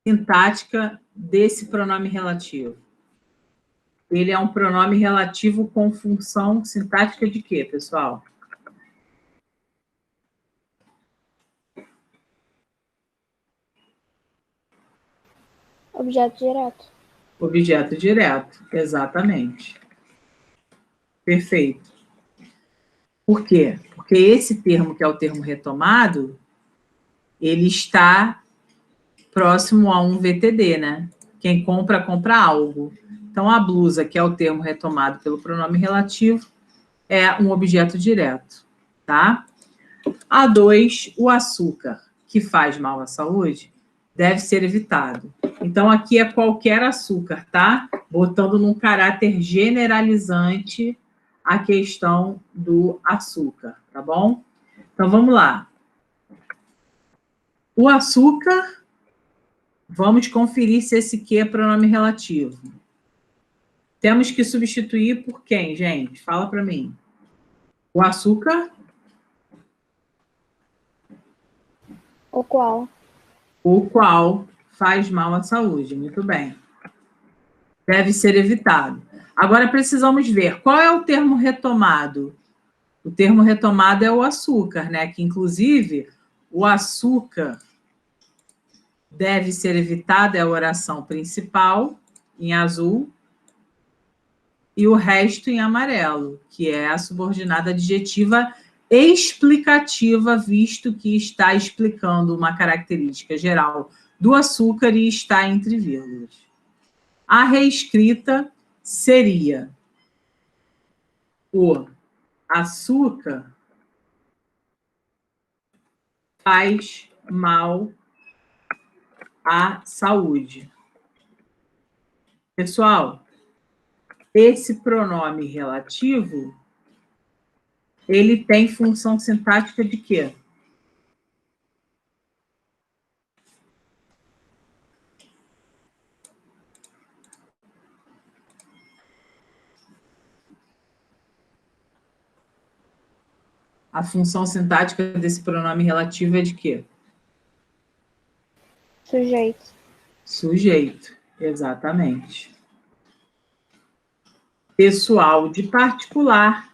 sintática desse pronome relativo? Ele é um pronome relativo com função sintática de quê, pessoal? Objeto direto. Objeto direto, exatamente. Perfeito. Por quê? Porque esse termo, que é o termo retomado, ele está próximo a um VTD, né? Quem compra, compra algo. Então, a blusa, que é o termo retomado pelo pronome relativo, é um objeto direto, tá? A2, o açúcar, que faz mal à saúde, deve ser evitado. Então, aqui é qualquer açúcar, tá? Botando num caráter generalizante a questão do açúcar, tá bom? Então, vamos lá. O açúcar, vamos conferir se esse que é pronome relativo. Temos que substituir por quem, gente? Fala para mim. O açúcar. O qual? O qual faz mal à saúde. Muito bem. Deve ser evitado. Agora precisamos ver qual é o termo retomado. O termo retomado é o açúcar, né? Que, inclusive, o açúcar deve ser evitado, é a oração principal, em azul, e o resto em amarelo, que é a subordinada adjetiva explicativa, visto que está explicando uma característica geral do açúcar e está entre vírgulas. A reescrita seria: o açúcar faz mal à saúde. Pessoal, esse pronome relativo, ele tem função sintática de quê? A função sintática desse pronome relativo é de quê? Sujeito. Sujeito, exatamente. Pessoal, de particular,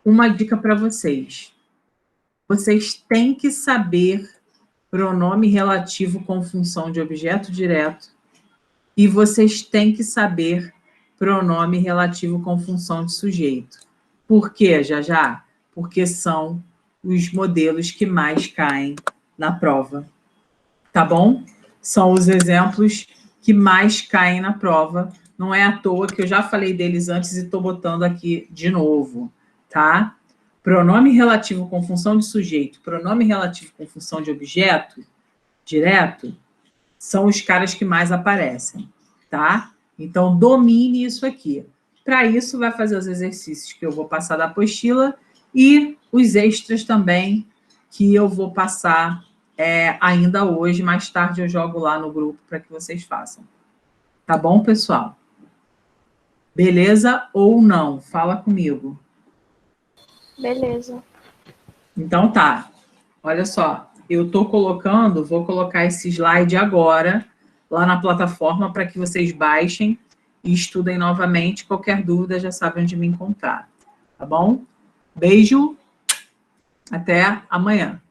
uma dica para vocês. Vocês têm que saber pronome relativo com função de objeto direto e vocês têm que saber pronome relativo com função de sujeito. Por quê, já? Porque são os modelos que mais caem na prova. Tá bom? São os exemplos que mais caem na prova. Não é à toa que eu já falei deles antes e estou botando aqui de novo, tá? Pronome relativo com função de sujeito, pronome relativo com função de objeto direto, são os caras que mais aparecem, tá? Então, domine isso aqui. Para isso, vai fazer os exercícios que eu vou passar da apostila e os extras também, que eu vou passar ainda hoje. Mais tarde eu jogo lá no grupo para que vocês façam. Tá bom, pessoal? Beleza ou não? Fala comigo. Beleza. Então tá. Olha só, eu estou colocando, vou colocar esse slide agora lá na plataforma para que vocês baixem e estudem novamente. Qualquer dúvida já sabem onde me encontrar. Tá bom? Beijo. Até amanhã.